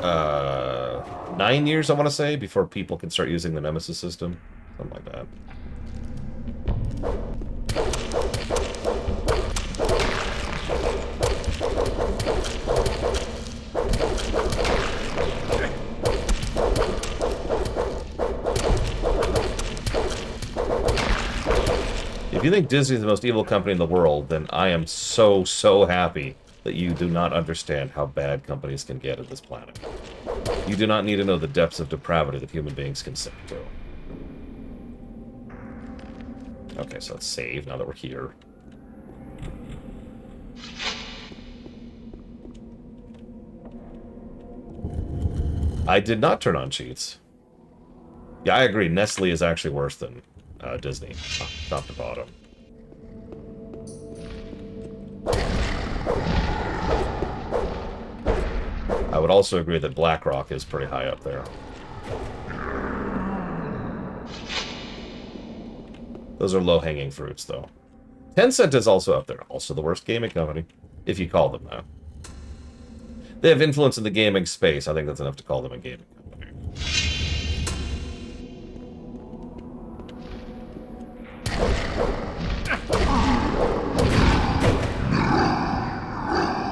9 years, I want to say, before people can start using the Nemesis system. Something like that. If you think Disney is the most evil company in the world, then I am so, so happy that you do not understand how bad companies can get at this planet. You do not need to know the depths of depravity that human beings can sink to. Okay, so let's save now that we're here. I did not turn on cheats. Yeah, I agree. Nestle is actually worse than Disney, top to bottom. I would also agree that BlackRock is pretty high up there. Those are low-hanging fruits, though. Tencent is also up there. Also the worst gaming company, if you call them that. They have influence in the gaming space. I think that's enough to call them a gaming company.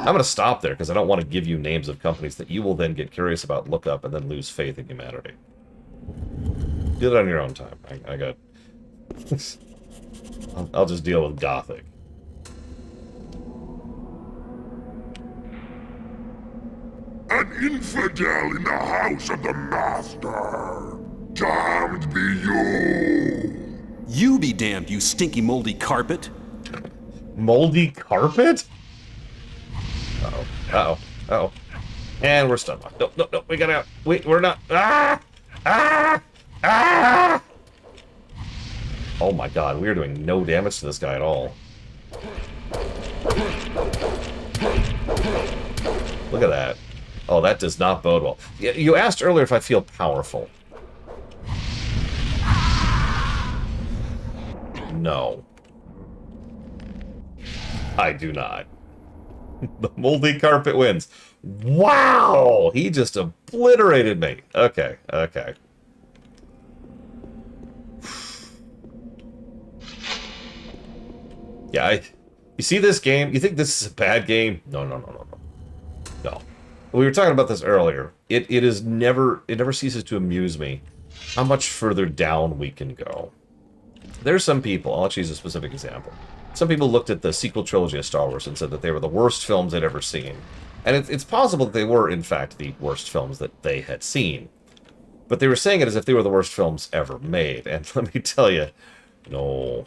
I'm going to stop there because I don't want to give you names of companies that you will then get curious about, look up, and then lose faith in humanity. Do it on your own time. I got... I'll just deal with Gothic. An infidel in the house of the Master. Damned be you. You be damned, you stinky moldy carpet. Moldy carpet? Uh-oh. Uh-oh. Uh-oh. And we're stunned. No, no, no. We gotta... We're not... Ah! Ah! Ah! Oh my god. We are doing no damage to this guy at all. Look at that. Oh, that does not bode well. You asked earlier if I feel powerful. No. I do not. The moldy carpet wins. Wow! He just obliterated me. Okay, okay. Yeah, you see this game? You think this is a bad game? No, no, no, no, no. No. We were talking about this earlier. It never ceases to amuse me how much further down we can go. There's some people, I'll use a specific example. Some people looked at the sequel trilogy of Star Wars and said that they were the worst films they'd ever seen. And it's possible that they were, in fact, the worst films that they had seen. But they were saying it as if they were the worst films ever made. And let me tell you, no.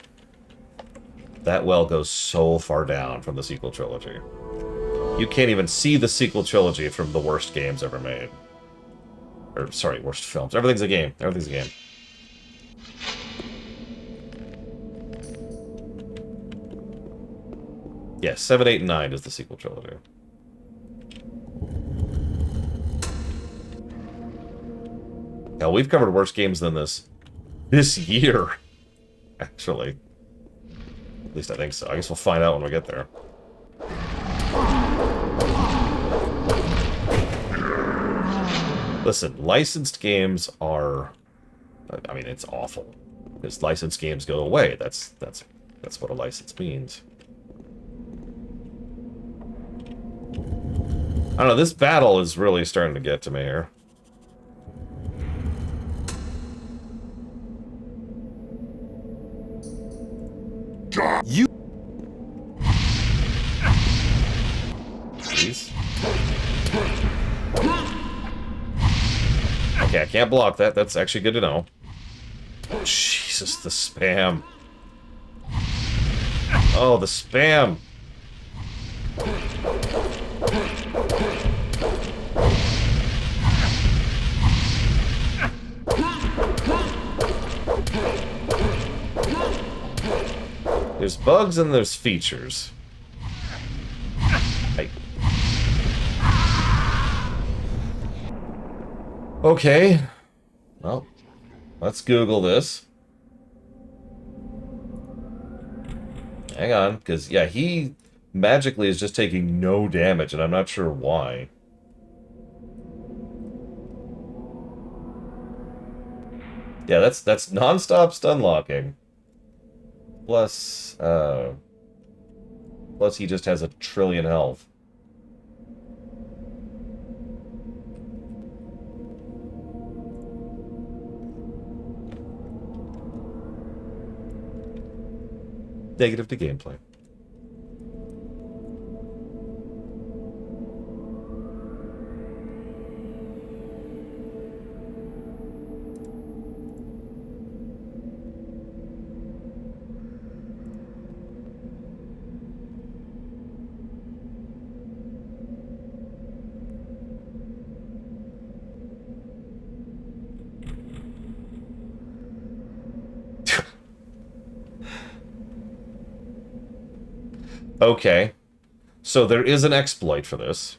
That well goes so far down from the sequel trilogy. You can't even see the sequel trilogy from the worst games ever made. Or, sorry, worst films. Everything's a game. Everything's a game. Yes, 7, 8, and 9 is the sequel trilogy. Hell, we've covered worse games than this year, actually. At least I think so. I guess we'll find out when we get there. Listen, licensed games are... I mean, it's awful. Because license games go away. That's what a license means. I don't know, this battle is really starting to get to me here. You Jeez. Okay, I can't block that. That's actually good to know. Jesus, the spam. Oh, the spam. There's bugs and there's features. Hey. Okay. Well, let's Google this. Hang on, because, yeah, he magically is just taking no damage, and I'm not sure why. Yeah, that's non-stop stun locking. Plus he just has a trillion health. Negative to gameplay. Okay. So there is an exploit for this.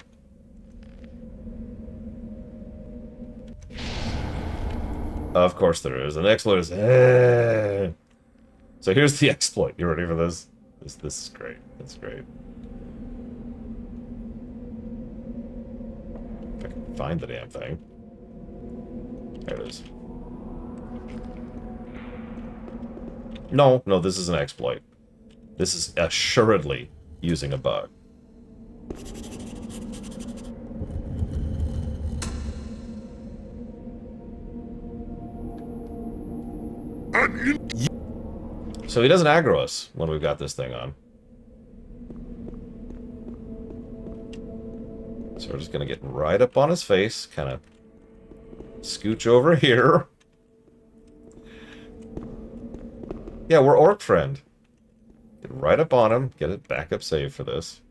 Of course there is. An exploit is... So here's the exploit. You ready for this? This is great. That's great. If I can find the damn thing. There it is. No, this is an exploit. This is assuredly using a bug. So he doesn't aggro us when we've got this thing on. So we're just gonna get right up on his face, kind of scooch over here. Yeah, we're Orc Friend. Get right up on him, get it back up save for this.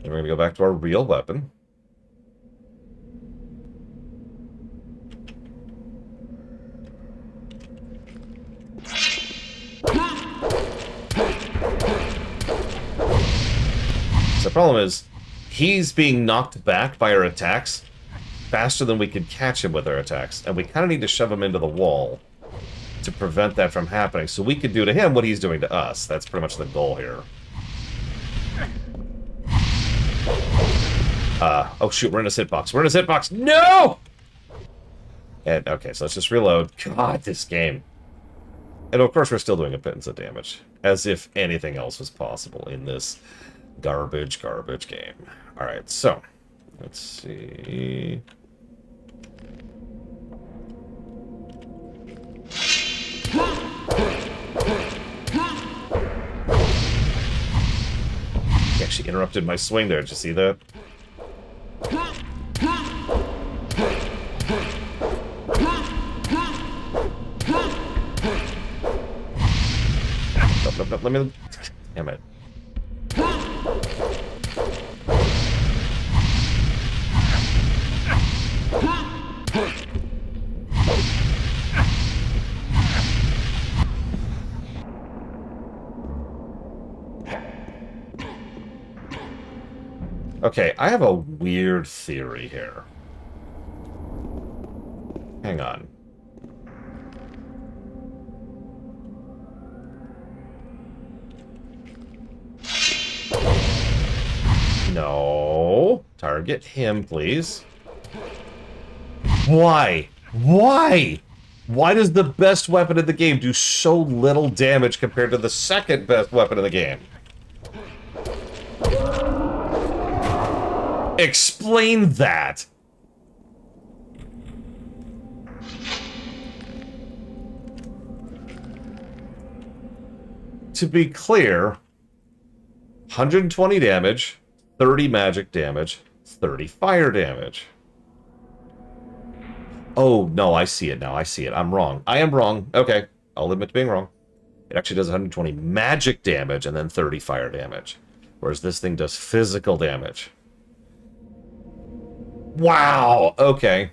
And we're gonna go back to our real weapon. The problem is, he's being knocked back by our attacks faster than we can catch him with our attacks, and we kind of need to shove him into the wall to prevent that from happening, so we could do to him what he's doing to us. That's pretty much the goal here. Oh shoot, we're in a hitbox. We're in a hitbox. No! And, okay, so let's just reload. God, this game. And of course we're still doing a pittance of damage. As if anything else was possible in this garbage game. Alright, so, let's see... He actually interrupted my swing there. Did you see that? Nope, let me... Damn it. Okay, I have a weird theory here. Hang on. No. Target him, please. Why? Why? Why does the best weapon in the game do so little damage compared to the second best weapon in the game? Explain that. To be clear, 120 damage, 30 magic damage, 30 fire damage. Oh, no, I see it now. I see it. I'm wrong. I am wrong. Okay, I'll admit to being wrong. It actually does 120 magic damage and then 30 fire damage. Whereas this thing does physical damage. Wow! Okay.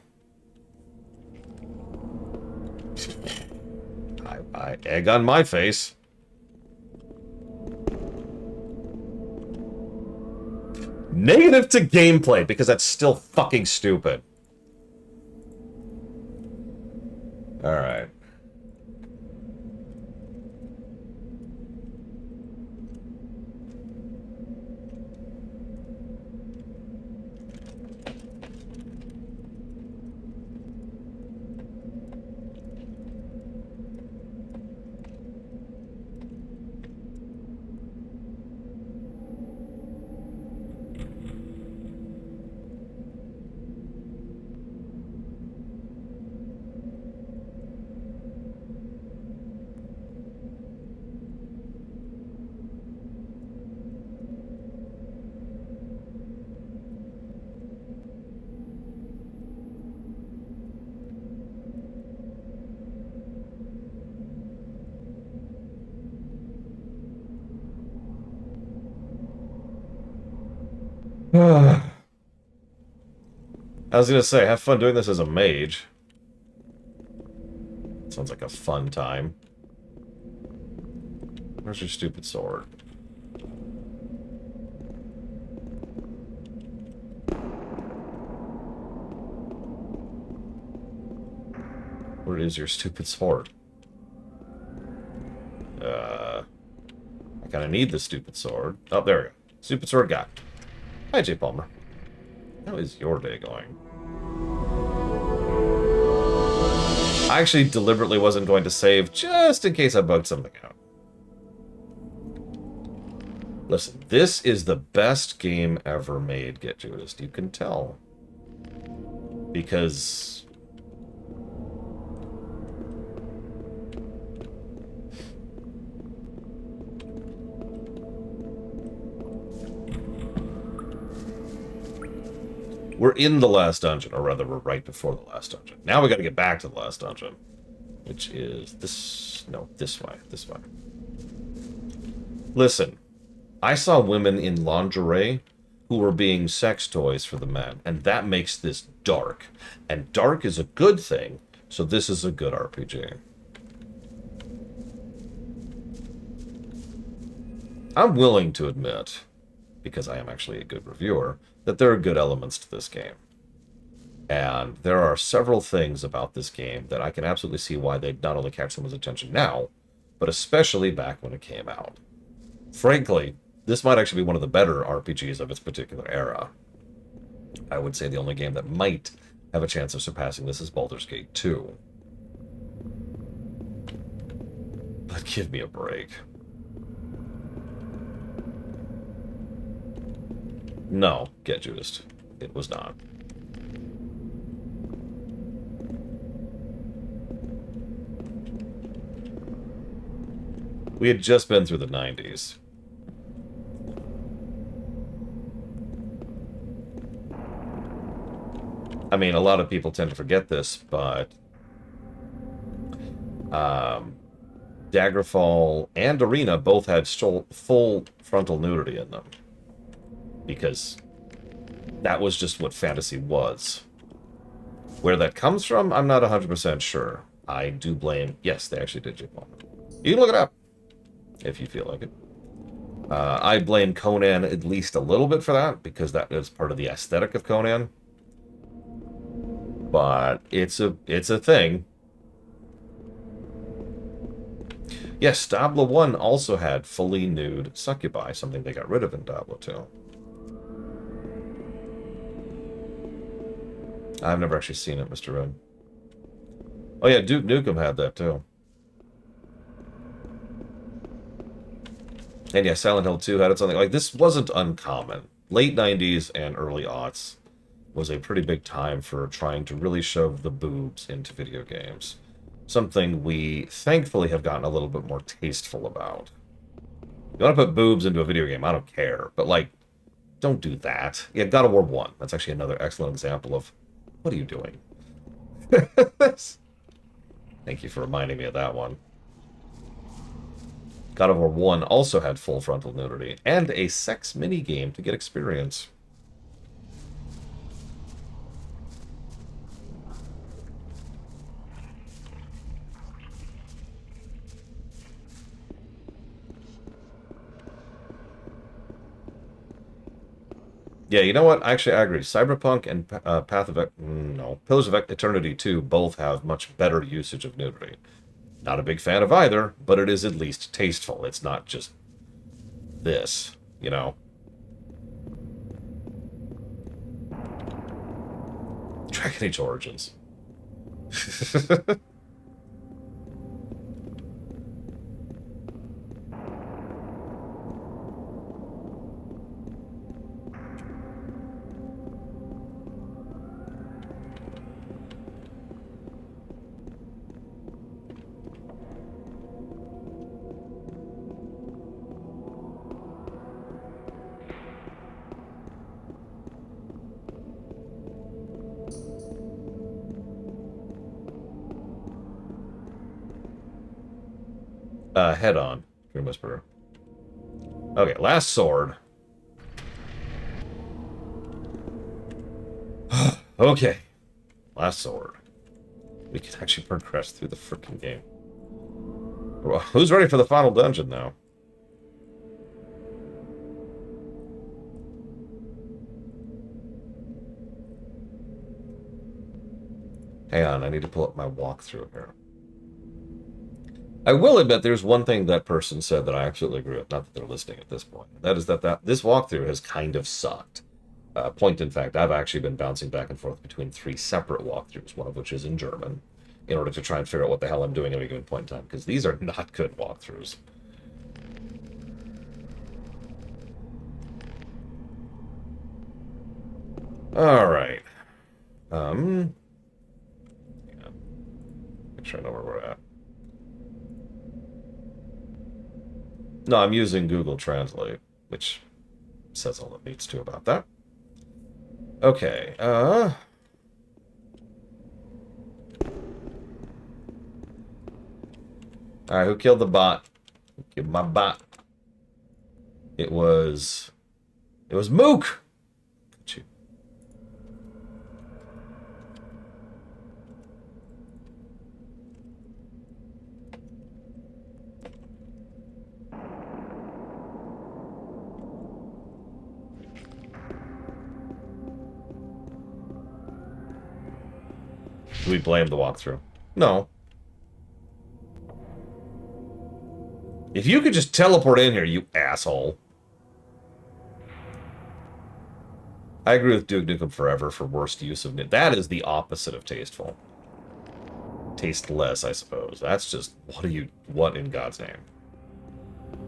I egg on my face. Negative to gameplay, because that's still fucking stupid. Alright. I was gonna say, have fun doing this as a mage. Sounds like a fun time. Where's your stupid sword? Where is your stupid sword? I kinda need the stupid sword. Oh, there we go. Stupid sword guy. Hi, Jay Palmer. How is your day going? I actually deliberately wasn't going to save, just in case I bugged something out. Listen, this is the best game ever made, Get Judas. You can tell. Because... we're in the last dungeon, or rather, we're right before the last dungeon. Now we gotta get back to the last dungeon. Which is this... no, this way. This way. Listen. I saw women in lingerie who were being sex toys for the men, and that makes this dark. And dark is a good thing, so this is a good RPG. I'm willing to admit, because I am actually a good reviewer, that there are good elements to this game. And there are several things about this game that I can absolutely see why they'd not only catch someone's attention now, but especially back when it came out. Frankly, this might actually be one of the better RPGs of its particular era. I would say the only game that might have a chance of surpassing this is Baldur's Gate 2. But give me a break. No, Get Judas. It was not. We had just been through the 90s. I mean, a lot of people tend to forget this, but Daggerfall and Arena both had full frontal nudity in them. Because that was just what fantasy was. Where that comes from, I'm not 100% sure. I do blame... yes, they actually did J-Palm. You can look it up, if you feel like it. I blame Conan at least a little bit for that, because that is part of the aesthetic of Conan. But it's a thing. Yes, Diablo 1 also had fully nude succubi, something they got rid of in Diablo 2. I've never actually seen it, Mr. Red. Oh yeah, Duke Nukem had that too. And yeah, Silent Hill 2 had something like this. Wasn't uncommon. Late 90s and early aughts was a pretty big time for trying to really shove the boobs into video games. Something we thankfully have gotten a little bit more tasteful about. You want to put boobs into a video game, I don't care. But, like, don't do that. Yeah, God of War 1. That's actually another excellent example of, what are you doing? Thank you for reminding me of that one. God of War 1 also had full frontal nudity, and a sex minigame to get experience. Yeah, you know what? Actually, I agree. Cyberpunk and Pillars of Eternity 2 both have much better usage of nudity. Not a big fan of either, but it is at least tasteful. It's not just this, you know? Dragon Age Origins. Head on, Dream Whisperer. Okay, last sword. Okay, last sword. We can actually progress through the freaking game. Well, who's ready for the final dungeon now? Hang on, I need to pull up my walkthrough here. I will admit there's one thing that person said that I absolutely agree with, not that they're listening at this point. That is that this walkthrough has kind of sucked. Point in fact, I've actually been bouncing back and forth between 3 separate walkthroughs, one of which is in German, in order to try and figure out what the hell I'm doing at any given point in time, because these are not good walkthroughs. Alright. Yeah. Make sure I know where we're at. No, I'm using Google Translate, which says all it needs to about that. Okay, Alright, who killed the bot? Who killed my bot? It was Mook! Do we blame the walkthrough? No. If you could just teleport in here, you asshole. I agree with Duke Nukem Forever for worst use of it. That is the opposite of tasteful. Tasteless, I suppose. That's just, what in God's name?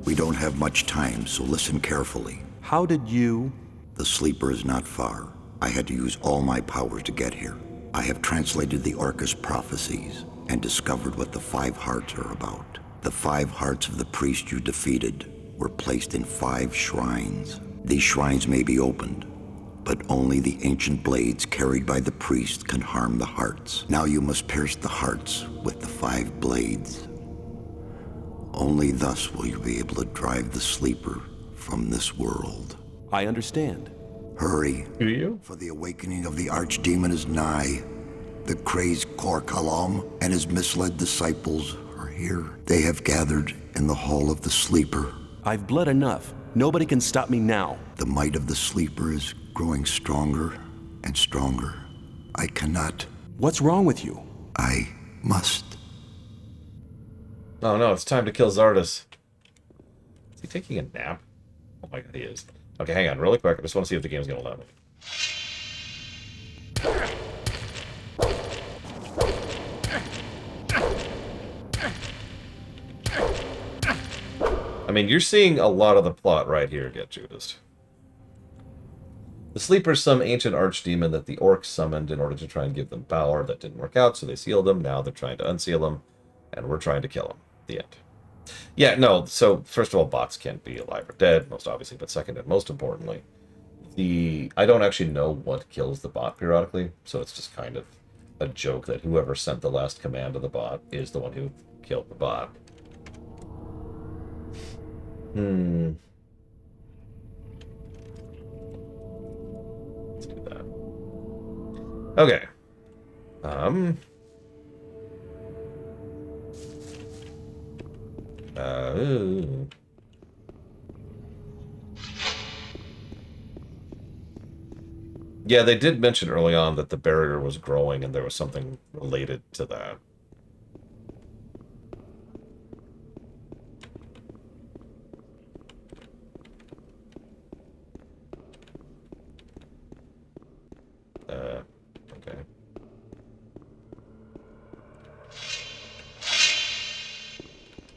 We don't have much time, so listen carefully. How did you... The sleeper is not far. I had to use all my powers to get here. I have translated the Orcus prophecies and discovered what the 5 hearts are about. The 5 hearts of the priest you defeated were placed in 5 shrines. These shrines may be opened, but only the ancient blades carried by the priest can harm the hearts. Now you must pierce the hearts with the 5 blades. Only thus will you be able to drive the sleeper from this world. I understand. Hurry, Do you? for the awakening of the archdemon is nigh. The crazed Kor Kalam and his misled disciples are here. They have gathered in the hall of the sleeper. I've bled enough. Nobody can stop me now. The might of the sleeper is growing stronger and stronger. I cannot. What's wrong with you? I must. Oh no, it's time to kill Zardas. Is he taking a nap? Oh my god, he is. Okay, hang on, really quick. I just want to see if the game's gonna let me. I mean, you're seeing a lot of the plot right here get Judas. The Sleeper's some ancient archdemon that the orcs summoned in order to try and give them power. That didn't work out, so they sealed him. Now they're trying to unseal him, and we're trying to kill him. The end. Yeah, no, so first of all, bots can't be alive or dead, most obviously, but second and most importantly, I don't actually know what kills the bot periodically, so it's just kind of a joke that whoever sent the last command to the bot is the one who killed the bot. Let's do that. Okay. Yeah, they did mention early on that the barrier was growing and there was something related to that. Okay.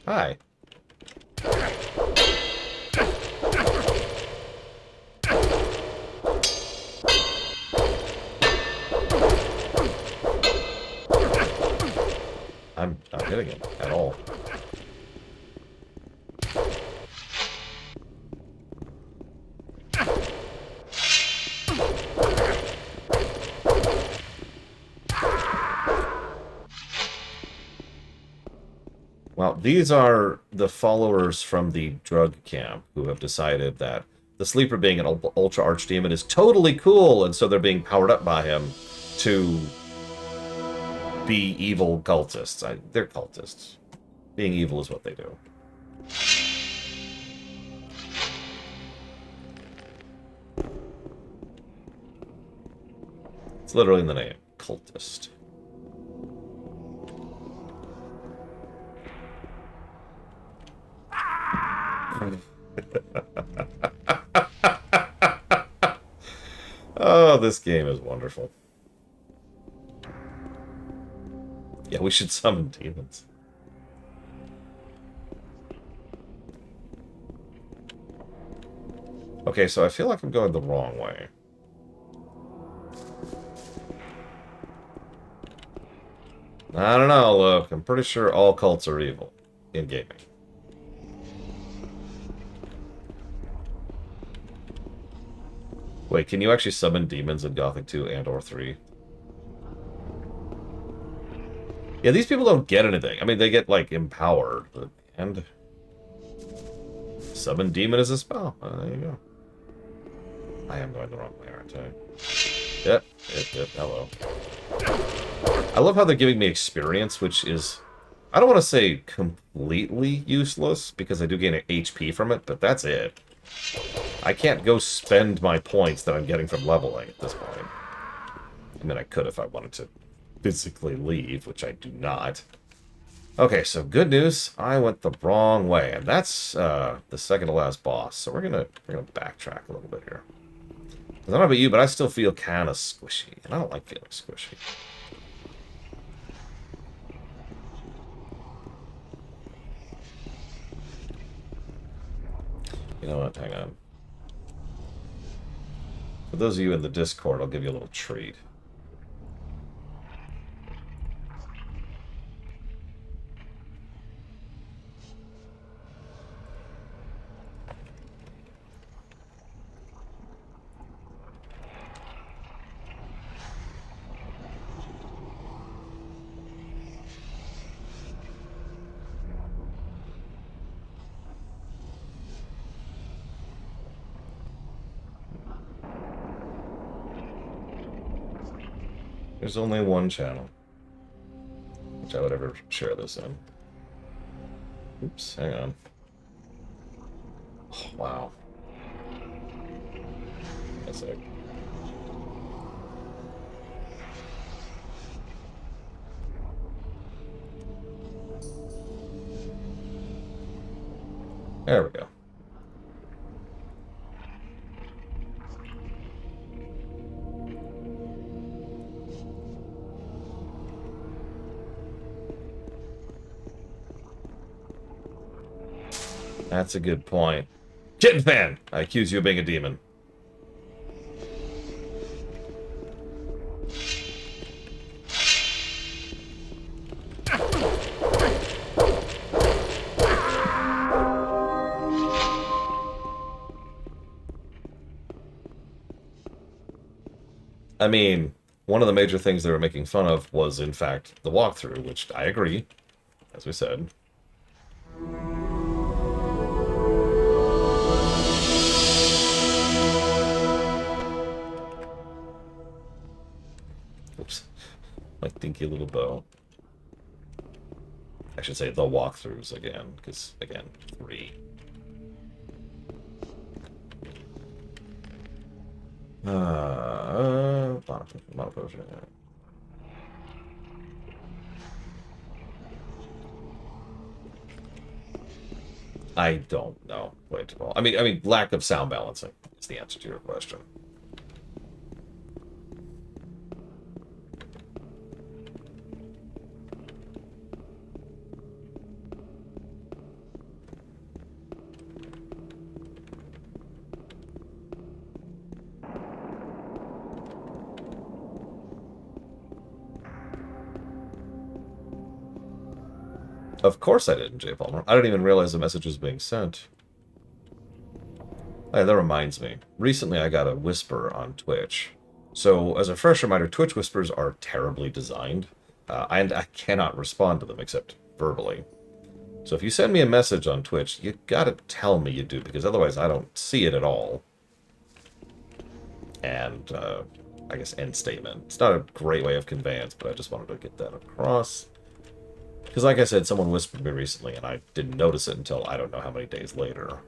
Hi. I'm not hitting him at all. Well, these are the followers from the drug camp who have decided that the Sleeper being an ultra archdemon is totally cool, and so they're being powered up by him to be evil cultists. They're cultists. Being evil is what they do. It's literally in the name. Cultist. Oh, this game is wonderful. Yeah, we should summon demons. Okay, so I feel like I'm going the wrong way. I don't know, look. I'm pretty sure all cults are evil in gaming. Wait, can you actually summon demons in Gothic 2 and or 3? Yeah, these people don't get anything. I mean, they get, like, empowered. And summon demon is a spell. There you go. I am going the wrong way, aren't I? Yep, hello. I love how they're giving me experience, which is, I don't want to say completely useless, because I do gain an HP from it, but that's it. I can't go spend my points that I'm getting from leveling at this point. I mean, I could if I wanted to physically leave, which I do not. Okay, so good news, I went the wrong way, and that's the second to last boss. So we're gonna backtrack a little bit here. I don't know about you, but I still feel kind of squishy, and I don't like feeling squishy. You know what? Hang on. For those of you in the Discord, I'll give you a little treat. There's only one channel, which I would ever share this in. Oops, hang on. Oh, wow. That's it. There we go. That's a good point. Kitten fan! I accuse you of being a demon. I mean, one of the major things they were making fun of was, in fact, the walkthrough, which I agree, as we said. Oops. My dinky little bow. I should say the walkthroughs again, because, again, 3. Mana potion. I don't know. Wait, well, I mean, lack of sound balancing is the answer to your question. Of course I didn't, J. Palmer. I didn't even realize the message was being sent. Hey, that reminds me. Recently I got a whisper on Twitch. So, as a fresh reminder, Twitch whispers are terribly designed, and I cannot respond to them except verbally. So if you send me a message on Twitch, you gotta tell me you do, because otherwise I don't see it at all. And, I guess end statement. It's not a great way of conveyance, but I just wanted to get that across. Because like I said, someone whispered me recently, and I didn't notice it until I don't know how many days later.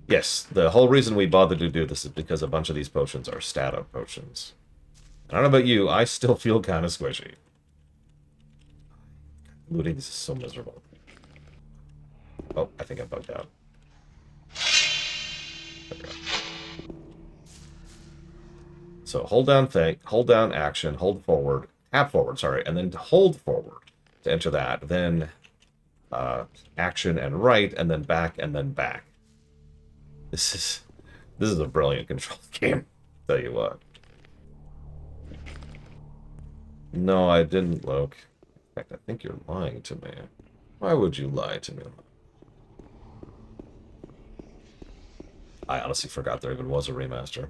Yes, the whole reason we bothered to do this is because a bunch of these potions are stat-up potions. I don't know about you, I still feel kind of squishy. Looting, this is so miserable. Oh, I think I bugged out. There we go. So hold down thing, hold down action, hold forward, tap forward, sorry, and then hold forward to enter that. Then action and right, and then back, and then back. This is a brilliant control game. Tell you what. No, I didn't, Loke. In fact, I think you're lying to me. Why would you lie to me? I honestly forgot there even was a remaster.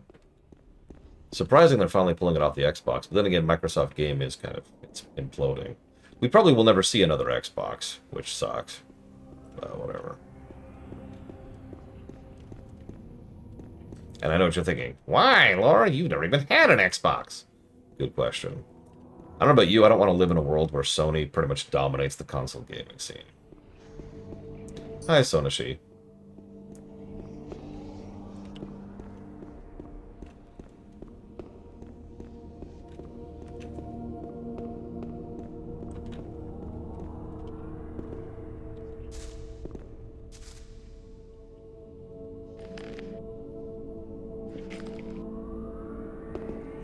Surprising they're finally pulling it off the Xbox, but then again, Microsoft Game is kind of, it's imploding. We probably will never see another Xbox, which sucks. Whatever. And I know what you're thinking. Why, Laura? You've never even had an Xbox. Good question. I don't know about you, I don't want to live in a world where Sony pretty much dominates the console gaming scene. Hi, Sonashi.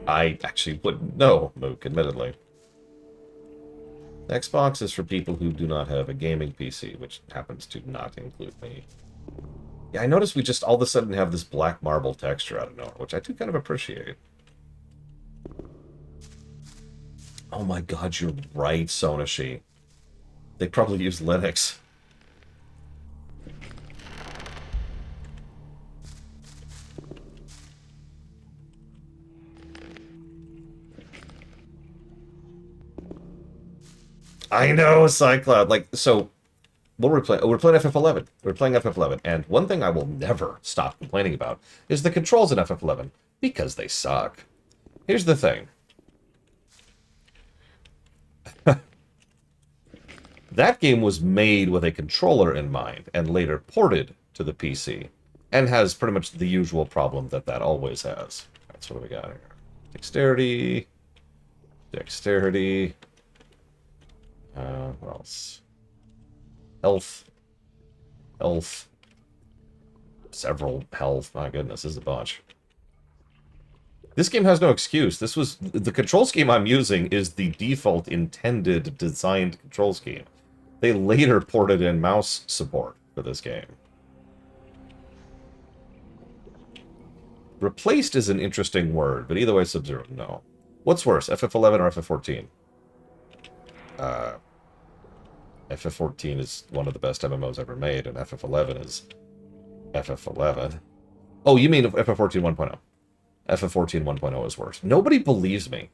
I actually wouldn't know, Mook, admittedly. Xbox is for people who do not have a gaming PC, which happens to not include me. Yeah, I noticed we just all of a sudden have this black marble texture out of nowhere, which I do kind of appreciate. Oh my god, you're right, Sonashi. They probably use Linux. I know, Cycloud. Like, so, what we're playing? We're playing FF11. We're playing FF11, and one thing I will never stop complaining about is the controls in FF11, because they suck. Here's the thing. That game was made with a controller in mind, and later ported to the PC. And has pretty much the usual problem that always has. That's what do we got here. Dexterity. Dexterity. What else? Health. Health. Several health. My goodness, this is a bunch. This game has no excuse. This was... The control scheme I'm using is the default intended designed control scheme. They later ported in mouse support for this game. Replaced is an interesting word, but either way, Sub-Zero, no. What's worse, FF11 or FF14? FF14 is one of the best MMOs ever made, and FF11 is FF11. Oh, you mean FF14 1.0. FF14 1.0 is worse. Nobody believes me.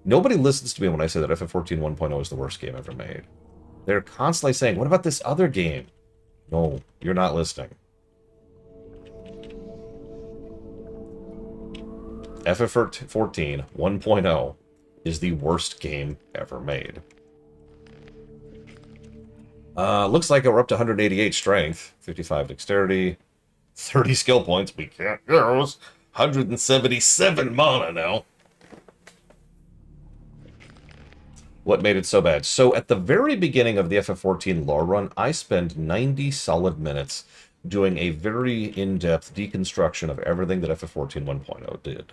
Nobody listens to me when I say that FF14 1.0 is the worst game ever made. They're constantly saying, what about this other game? No, you're not listening. FF14 1.0 is the worst game ever made. Looks like we're up to 188 strength, 55 dexterity, 30 skill points. We can't use 177 mana now. What made it so bad? So at the very beginning of the FF14 lore run, I spent 90 solid minutes doing a very in-depth deconstruction of everything that FF14 1.0 did.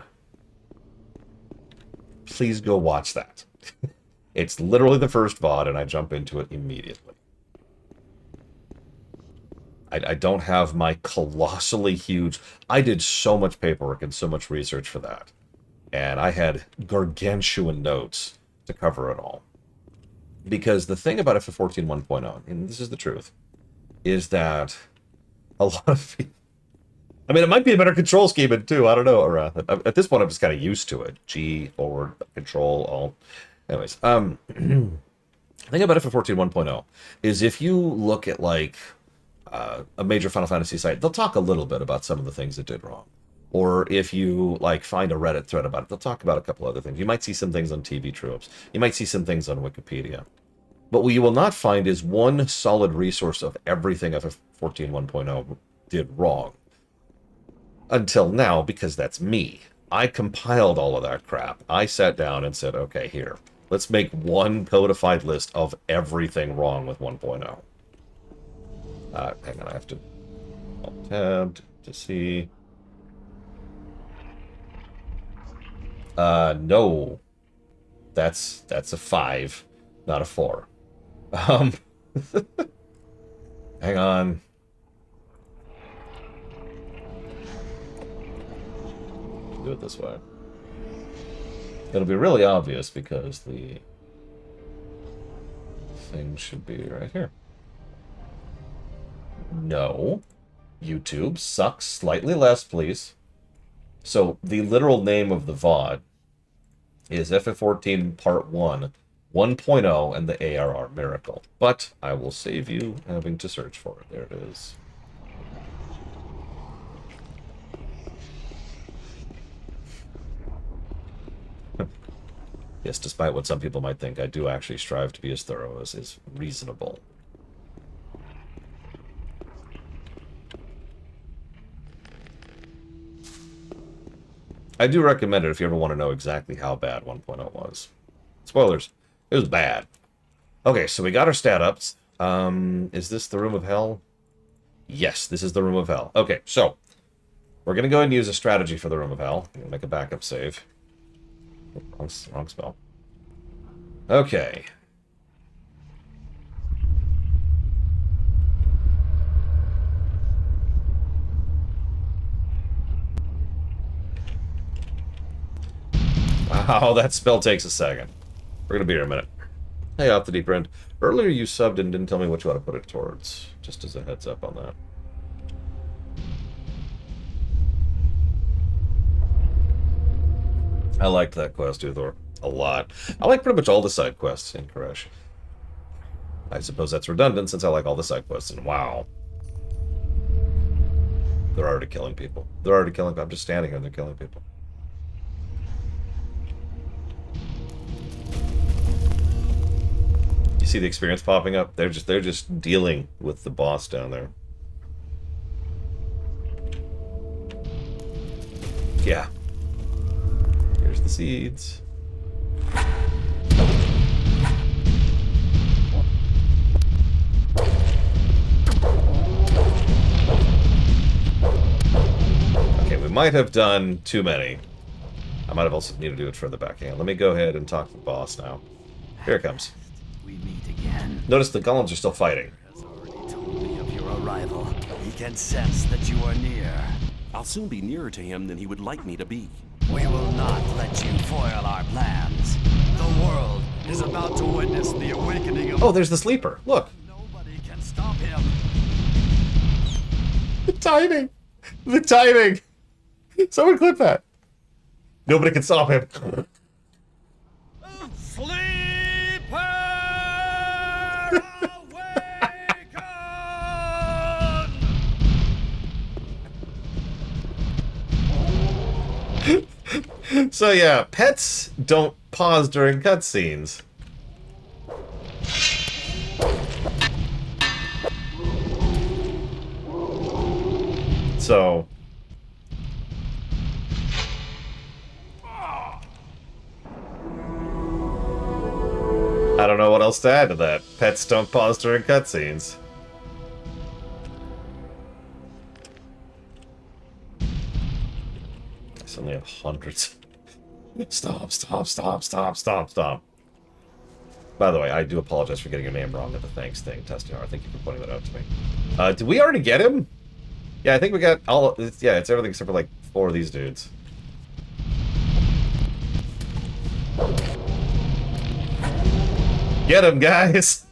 Please go watch that. It's literally the first VOD, and I jump into it immediately. I don't have my colossally huge... I did so much paperwork and so much research for that. And I had gargantuan notes to cover it all. Because the thing about FF14 1.0, and this is the truth, is that a lot of people... I mean, it might be a better control scheme too. I don't know. Or, at this point, I'm just kind of used to it. G, forward, control, alt. Anyways, the thing about FF14 1.0 is if you look at, like, a major Final Fantasy site, they'll talk a little bit about some of the things it did wrong. Or if you, like, find a Reddit thread about it, they'll talk about a couple other things. You might see some things on TV Tropes. You might see some things on Wikipedia. But what you will not find is one solid resource of everything FF14 1.0 did wrong. Until now, because that's me. I compiled all of that crap. I sat down and said, okay, here. Let's make one codified list of everything wrong with 1.0. Hang on, I have to alt-tab to see. No. That's a 5, not a 4. Hang on. Do it this way. It'll be really obvious because the thing should be right here. No. YouTube sucks slightly less, please. So, the literal name of the VOD is FF14 Part 1, 1.0, and the ARR Miracle. But I will save you having to search for it. There it is. Yes, despite what some people might think, I do actually strive to be as thorough as is reasonable. I do recommend it if you ever want to know exactly how bad 1.0 was. Spoilers. It was bad. Okay, so we got our stat ups. Is this the Room of Hell? Yes, this is the Room of Hell. Okay, so we're going to go ahead and use a strategy for the Room of Hell. I'm going to make a backup save. Wrong spell. Okay. Wow, that spell takes a second. We're going to be here a minute. Hey, Off the Deep End. Earlier you subbed and didn't tell me what you want to put it towards. Just as a heads up on that. I liked that quest, Uthor, a lot. I like pretty much all the side quests in Koresh. I suppose that's redundant since I like all the side quests, and wow. They're already killing people. They're already killing... I'm just standing here and they're killing people. You see the experience popping up? They're just dealing with the boss down there. Yeah. Here's the seeds. Okay, we might have done too many. I might have also needed to do it further back. Hang on, let me go ahead and talk to the boss now. Here it comes. We meet again. Notice the golems are still fighting. Has already told me of your arrival. He can sense that you are near. I'll soon be nearer to him than he would like me to be. We will not let you foil our plans. The world is about to witness the awakening of... Oh, there's the sleeper. Look. Nobody can stop him. The timing. The timing. Someone clip that. Nobody can stop him. So yeah, pets don't pause during cutscenes. So I don't know what else to add to that. Pets don't pause during cutscenes. I suddenly have hundreds. Stop, stop, stop, stop, stop, stop. By the way, I do apologize for getting your name wrong at the thanks thing, Testiar. Thank you for pointing that out to me. Did we already get him? Yeah, I think we got all... Yeah, it's everything except for, like, 4 of these dudes. Get him, guys!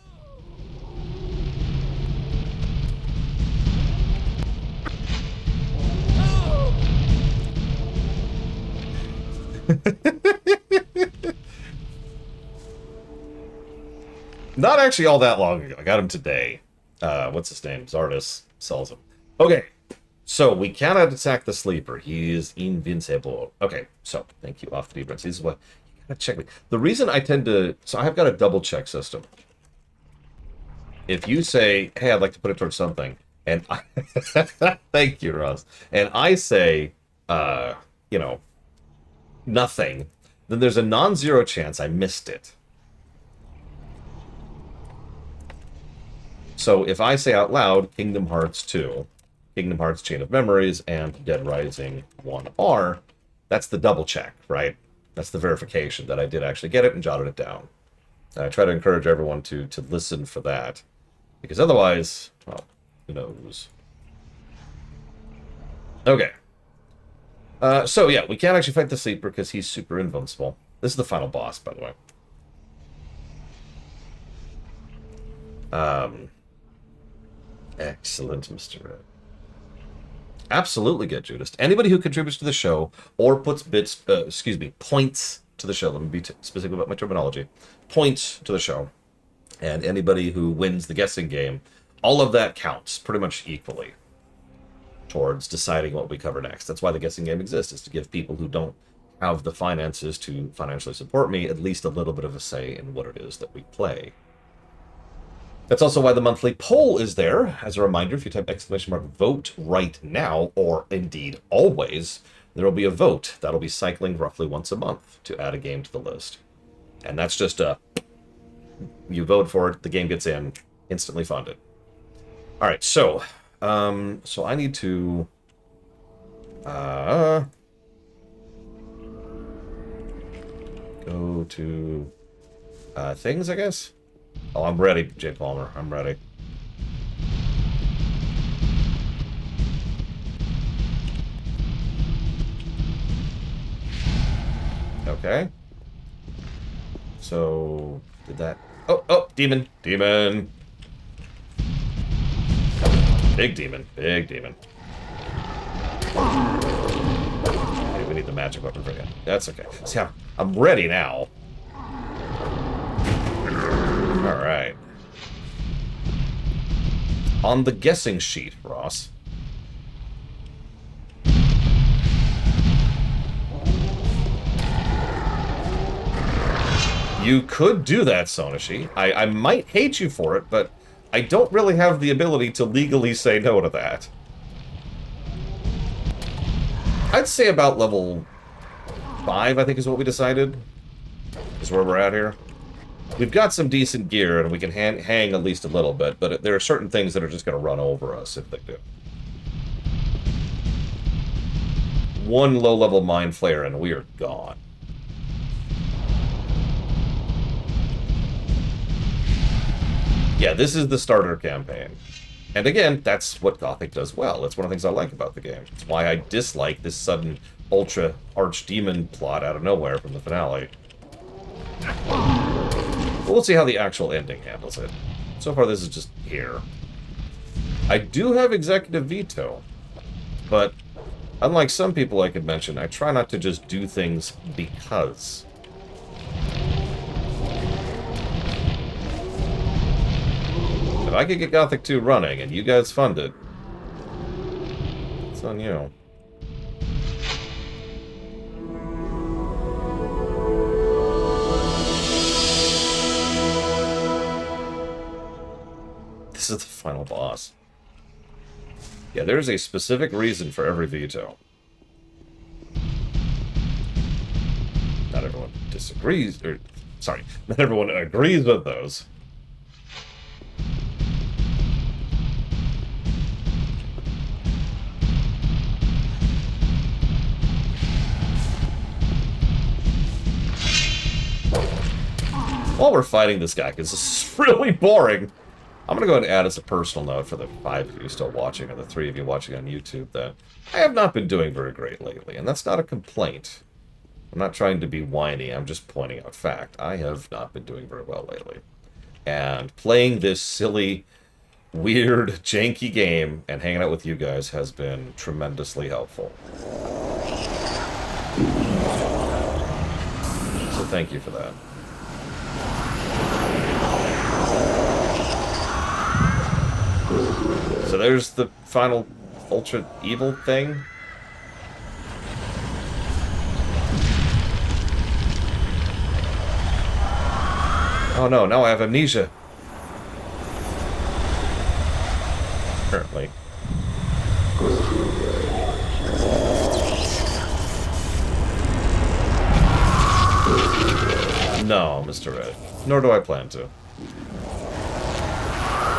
Not actually all that long ago. I got him today. What's his name? Zardus sells him. Okay, so we cannot attack the sleeper. He is invincible. Okay, so thank you, off the difference. This is what you gotta check me. The reason I tend to, so I've got a double check system. If you say, "Hey, I'd like to put it towards something," and I, thank you, Ross, and I say, you know, nothing, then there's a non-zero chance I missed it. So if I say out loud, Kingdom Hearts 2, Kingdom Hearts Chain of Memories, and Dead Rising 1R, that's the double check, right? That's the verification that I did actually get it and jotted it down. I try to encourage everyone to listen for that, because otherwise, well, who knows? Okay. So yeah, we can't actually fight the Sleeper because he's super invincible. This is the final boss, by the way. Excellent, Mr. Red. Absolutely get Judas. Anybody who contributes to the show or puts points to the show. Let me be specific about my terminology. Points to the show. And anybody who wins the guessing game, all of that counts pretty much equally towards deciding what we cover next. That's why the guessing game exists, is to give people who don't have the finances to financially support me at least a little bit of a say in what it is that we play. That's also why the monthly poll is there. As a reminder, if you type !vote right now, or indeed always, there will be a vote. That'll be cycling roughly once a month to add a game to the list. And that's just you vote for it, the game gets in, instantly funded. All right, so I need to go to things, I guess. Oh, I'm ready, Jay Palmer. I'm ready. Okay. So, did that... Oh, demon. Demon. Big demon. Big demon. Okay, we need the magic weapon for him. That's okay. See, I'm ready now. Alright. On the guessing sheet, Ross. You could do that, Sonashi. I might hate you for it, but I don't really have the ability to legally say no to that. I'd say about level 5, I think is what we decided. Is where we're at here. We've got some decent gear, and we can hang at least a little bit, but there are certain things that are just going to run over us if they do. One low-level Mind Flayer, and we are gone. Yeah, this is the starter campaign. And again, that's what Gothic does well. It's one of the things I like about the game. It's why I dislike this sudden Ultra Archdemon plot out of nowhere from the finale. But we'll see how the actual ending handles it. So far, this is just here. I do have executive veto, but unlike some people I could mention, I try not to just do things because. If I could get Gothic 2 running and you guys fund it, it's on you. This is the final boss. Yeah, there's a specific reason for every veto. Not everyone disagrees, or, sorry, not everyone agrees with those. While we're fighting this guy, because this is really boring, I'm going to go ahead and add as a personal note for the 5 of you still watching, or the 3 of you watching on YouTube, that I have not been doing very great lately, and that's not a complaint. I'm not trying to be whiny, I'm just pointing out fact. I have not been doing very well lately. And playing this silly, weird, janky game and hanging out with you guys has been tremendously helpful. So thank you for that. So there's the final ultra evil thing. Oh no, now I have amnesia. Apparently. No, Mr. Red. Nor do I plan to.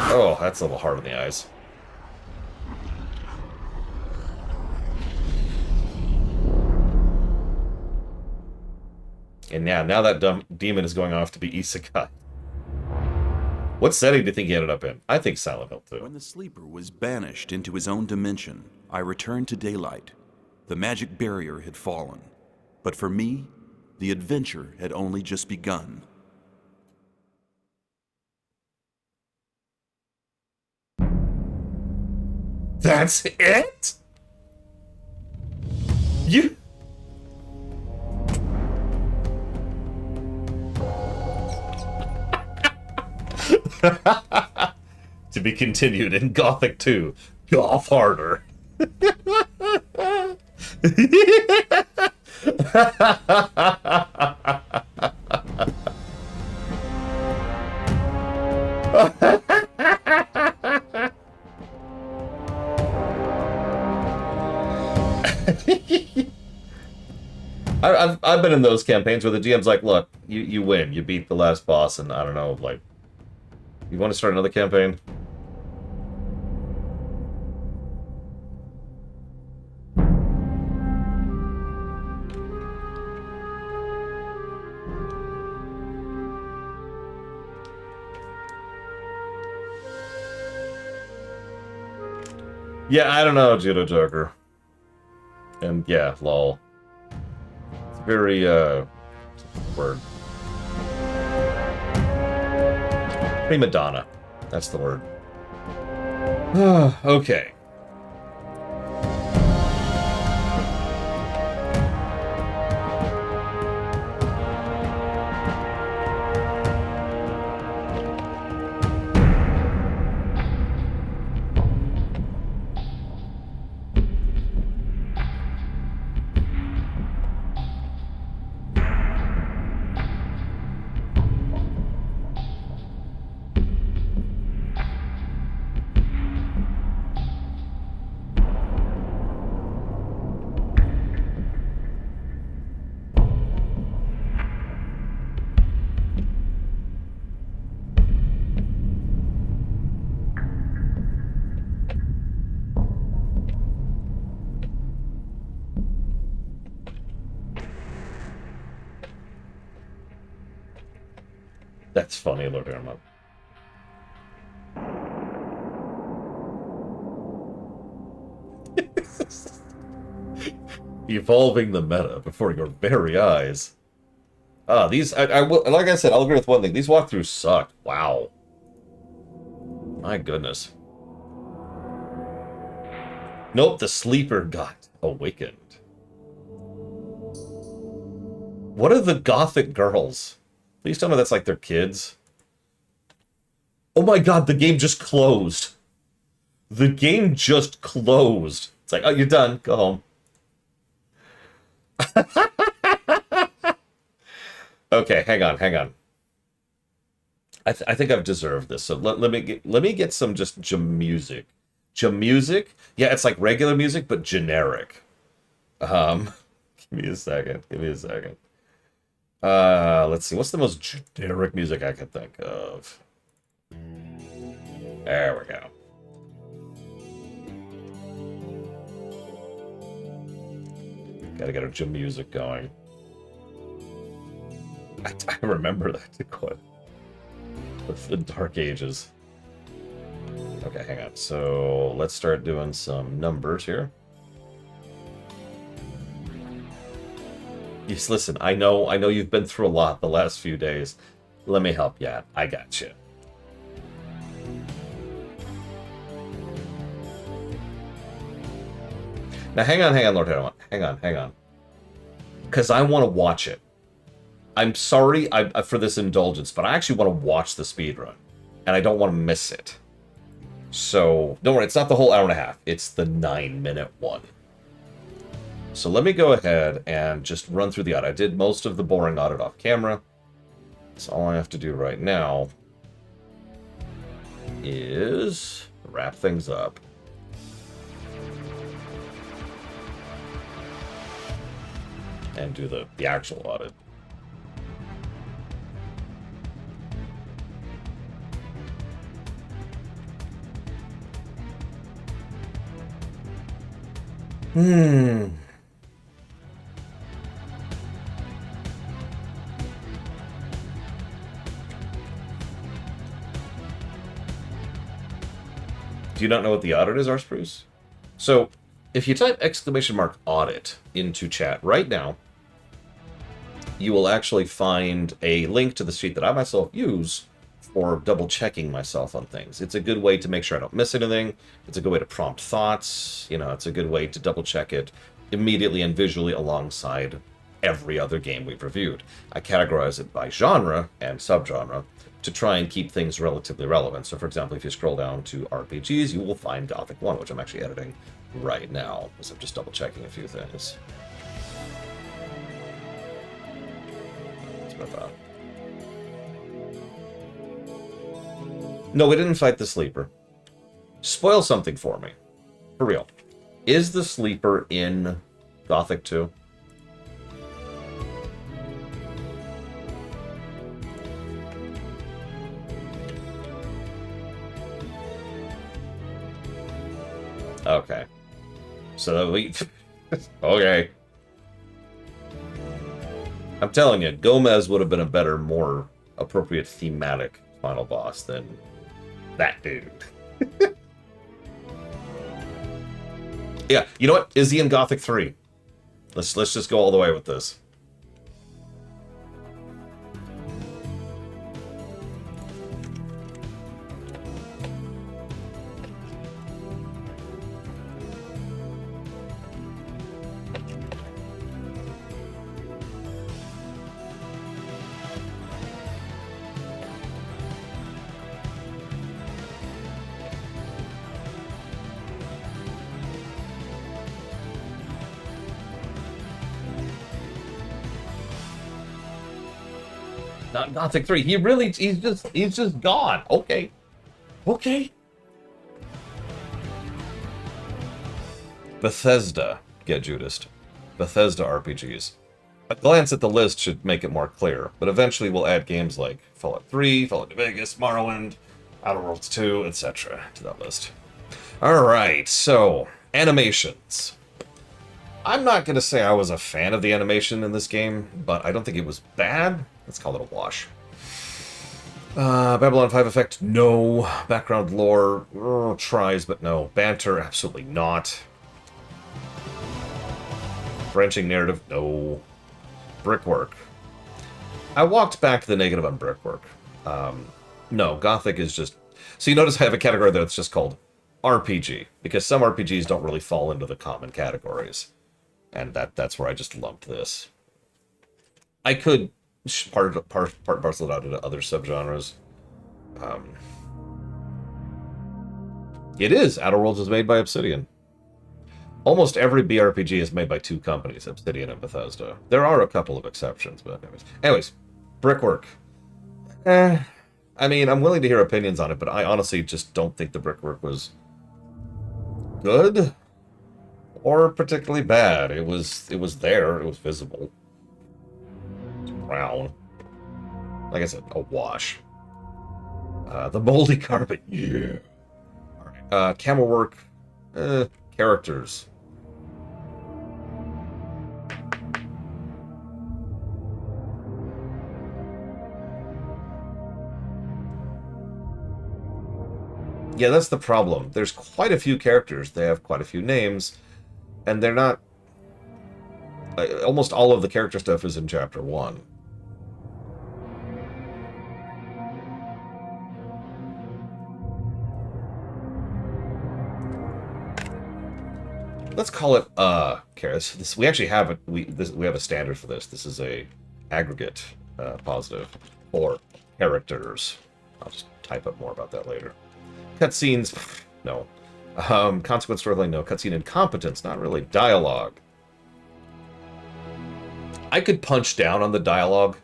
Oh, that's a little hard on the eyes. And yeah, now that dumb demon is going off to be Isekai. What setting do you think he ended up in? I think Silent Hill 2. When the sleeper was banished into his own dimension, I returned to daylight. The magic barrier had fallen. But for me, the adventure had only just begun. That's it? You... To be continued in Gothic 2. Golf harder. I've been in those campaigns where the GM's like, look, you win. You beat the last boss, and I don't know, like, you want to start another campaign? Yeah, I don't know, Judo Joker. And yeah, lol. It's very, word. Prima donna. That's the word. Okay. That's funny, Lord Hermon. Evolving the meta before your very eyes. These, I will, like I said, I'll agree with one thing. These walkthroughs suck. Wow. My goodness. Nope, the sleeper got awakened. What are the Gothic girls? Please tell me that's like their kids. Oh my god, the game just closed. The game just closed. It's like, oh, you're done. Go home. Okay, hang on. I think I've deserved this. So let me get some just music. Music? Yeah, it's like regular music, but generic. Give me a second. Let's see. What's the most generic music I can think of? There we go. Gotta get our music going. I remember that quite. The Dark Ages. Okay, hang on. So let's start doing some numbers here. Yes, listen, I know you've been through a lot the last few days. Let me help you out. I got you. Now, hang on, Lord Hermon. Hang on. Because I want to watch it. I'm sorry for this indulgence, but I actually want to watch the speedrun. And I don't want to miss it. So, don't worry, it's not the whole hour and a half. It's the 9-minute one. So let me go ahead and just run through the audit. I did most of the boring audit off camera. So all I have to do right now is wrap things up. And do the actual audit. Do you not know what the audit is, Arspruce? So, if you type !audit into chat right now, you will actually find a link to the sheet that I myself use for double-checking myself on things. It's a good way to make sure I don't miss anything. It's a good way to prompt thoughts. You know, it's a good way to double-check it immediately and visually alongside every other game we've reviewed. I categorize it by genre and subgenre to try and keep things relatively relevant. So, for example, if you scroll down to RPGs, you will find Gothic 1, which I'm actually editing right now, because I'm just double-checking a few things. That's what I thought. No, we didn't fight the sleeper. Spoil something for me. For real. Is the sleeper in Gothic 2? Okay. So we... okay. I'm telling you, Gomez would have been a better, more appropriate thematic final boss than that dude. Yeah, you know what? Is he in Gothic 3? Let's just go all the way with this. Not Gothic 3. He's just gone. Okay. Okay. Bethesda, get Judist. Bethesda RPGs. A glance at the list should make it more clear, but eventually we'll add games like Fallout 3, Fallout New Vegas, Morrowind, Outer Worlds 2, etc. to that list. Alright, so, animations. I'm not going to say I was a fan of the animation in this game, but I don't think it was bad. Let's call it a wash. Babylon 5 effect, no. Background lore, tries, but no. Banter, absolutely not. Branching narrative, no. Brickwork. I walked back the negative on brickwork. No, Gothic is just... So you notice I have a category that's just called RPG, because some RPGs don't really fall into the common categories. And that's where I just lumped this. I could parcel it out into other subgenres. It is. Outer Worlds is made by Obsidian. Almost every BRPG is made by two companies, Obsidian and Bethesda. There are a couple of exceptions, but anyways. Brickwork. I mean, I'm willing to hear opinions on it, but I honestly just don't think the brickwork was good or particularly bad. It was there. It was visible. It's brown. Like I said, a wash. The moldy carpet. Yeah. All right. Camel work. Characters. Yeah, that's the problem. There's quite a few characters. They have quite a few names, and they're not... almost all of the character stuff is in Chapter 1. Let's call it this we actually have a we have a standard for this. This is a aggregate positive for characters. I'll just type up more about that later. Cutscenes, no. Consequence storyline, no. Cutscene incompetence, not really. Dialogue. I could punch down on the dialogue.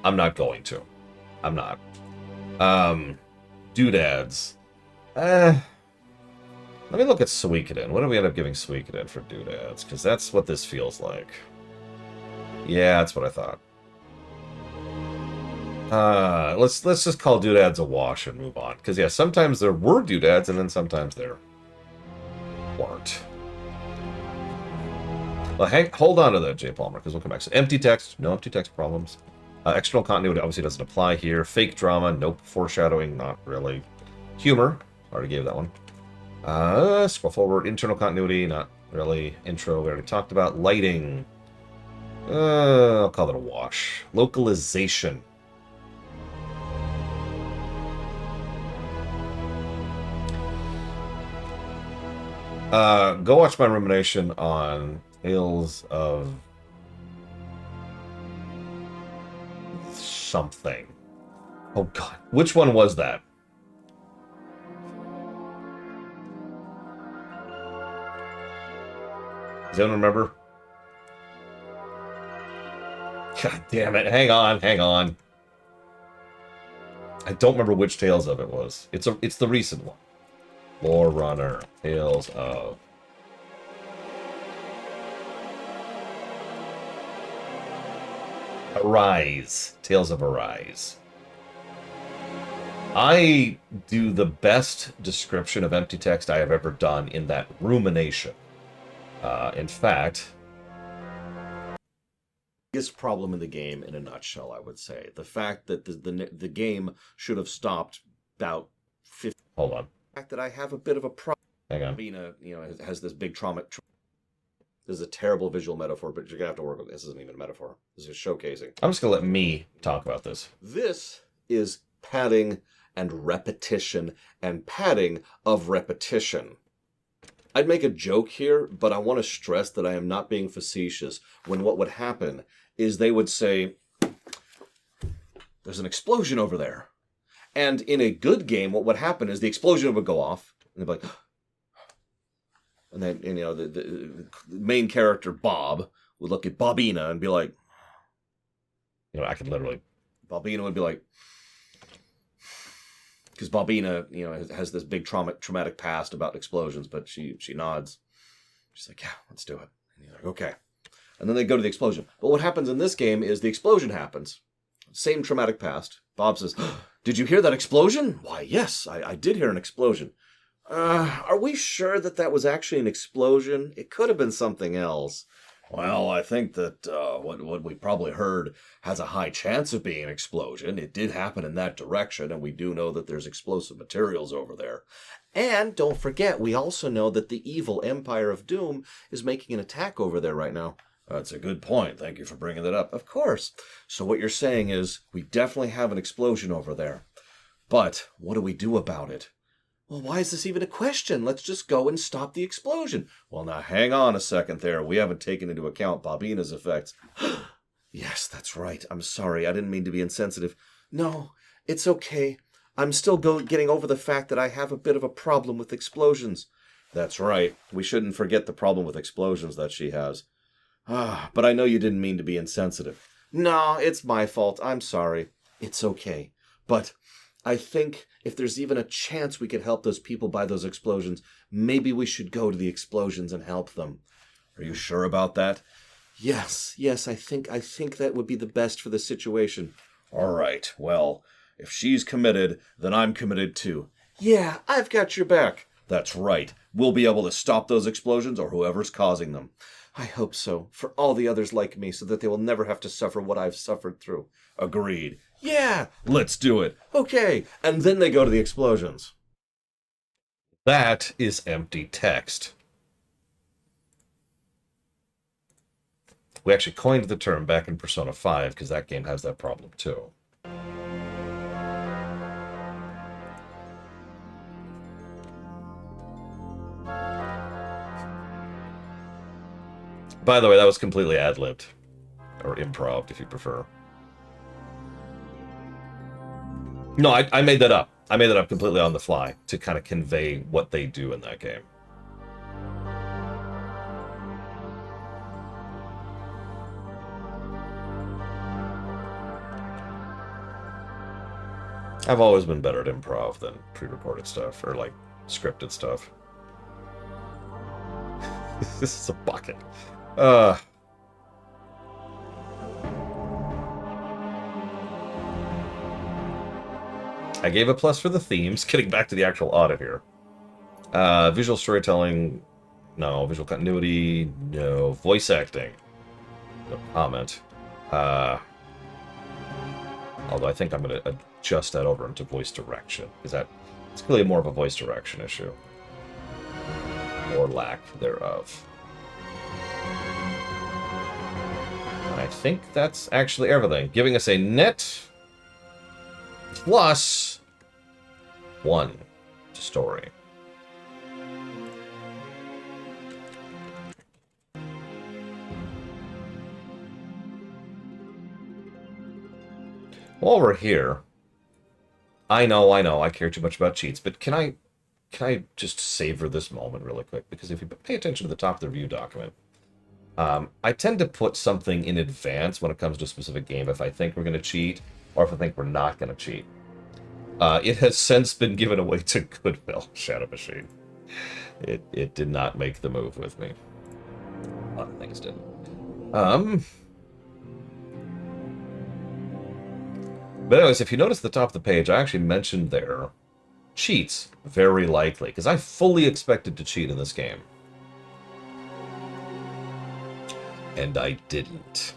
I'm not going to. I'm not. Doodads. Let me look at Suikoden. What do we end up giving Suikoden for doodads? Because that's what this feels like. Yeah, that's what I thought. Let's just call doodads a wash and move on. Because yeah, sometimes there were doodads, and then sometimes there weren't. Well, hold on to that, J. Palmer, because we'll come back. So empty text, no empty text problems. External continuity obviously doesn't apply here. Fake drama, nope. Foreshadowing, not really. Humor, already gave that one. Scroll forward. Internal continuity, not really. Intro, we already talked about. Lighting, I'll call it a wash. Localization. Go watch my rumination on Tales of something. Oh god, which one was that? Does anyone remember? God damn it, hang on. I don't remember which Tales of it was. It's the recent one. Lore Runner, Tales of... Arise. Tales of Arise. I do the best description of empty text I have ever done in that rumination. In fact... biggest problem in the game, in a nutshell, I would say. The fact that the game should have stopped about 50... Hold on. The fact that I have a bit of a problem. Hang on. Being has this big trauma. This is a terrible visual metaphor, but you're gonna have to work with this. This isn't even a metaphor. This is showcasing. I'm just gonna let me talk about this. This is padding and repetition and padding of repetition. I'd make a joke here, but I want to stress that I am not being facetious. When what would happen is they would say, "There's an explosion over there." And in a good game, what would happen is the explosion would go off, and they'd be like, and then the main character Bob would look at Bobina and be like, I could literally, Bobina would be like, because Bobina, has this big traumatic past about explosions, but she nods. She's like, yeah, let's do it. And he's like, okay. And then they go to the explosion. But what happens in this game is the explosion happens. Same traumatic past. Bob says, did you hear that explosion? Why, yes, I did hear an explosion. Are we sure that was actually an explosion? It could have been something else. Well, I think that what we probably heard has a high chance of being an explosion. It did happen in that direction, and we do know that there's explosive materials over there. And don't forget, we also know that the evil Empire of Doom is making an attack over there right now. That's a good point. Thank you for bringing that up. Of course. So what you're saying is we definitely have an explosion over there. But what do we do about it? Well, why is this even a question? Let's just go and stop the explosion. Well, now hang on a second there. We haven't taken into account Bobina's effects. Yes, that's right. I'm sorry. I didn't mean to be insensitive. No, it's okay. I'm still getting over the fact that I have a bit of a problem with explosions. That's right. We shouldn't forget the problem with explosions that she has. But I know you didn't mean to be insensitive. No, it's my fault. I'm sorry. It's okay. But I think if there's even a chance we could help those people by those explosions, maybe we should go to the explosions and help them. Are you sure about that? Yes, I think that would be the best for the situation. All right, well, if she's committed, then I'm committed too. Yeah, I've got your back. That's right. We'll be able to stop those explosions or whoever's causing them. I hope so, for all the others like me, so that they will never have to suffer what I've suffered through. Agreed. Yeah, let's do it. Okay, and then they go to the explosions. That is empty text. We actually coined the term back in Persona 5, because that game has that problem too. By the way, that was completely ad-libbed. Or improv, if you prefer. No, I made that up. I made that up completely on the fly to kind of convey what they do in that game. I've always been better at improv than pre-recorded stuff, or like scripted stuff. This is a bucket. I gave a plus for the themes. Getting back to the actual audit here. Visual storytelling, no. Visual continuity, no. Voice acting, no comment. Although I think I'm going to adjust that over into voice direction. It's clearly more of a voice direction issue. Or lack thereof. And I think that's actually everything. Giving us a net plus 1 to story. While we're here, I know, I care too much about cheats, but can I just savor this moment really quick? Because if you pay attention to the top of the review document, I tend to put something in advance when it comes to a specific game if I think we're going to cheat, or if I think we're not going to cheat. It has since been given away to Goodwill, Shadow Machine. It did not make the move with me. A lot of things didn't. But anyways, if you notice the top of the page, I actually mentioned there cheats, very likely, because I fully expected to cheat in this game. And I didn't.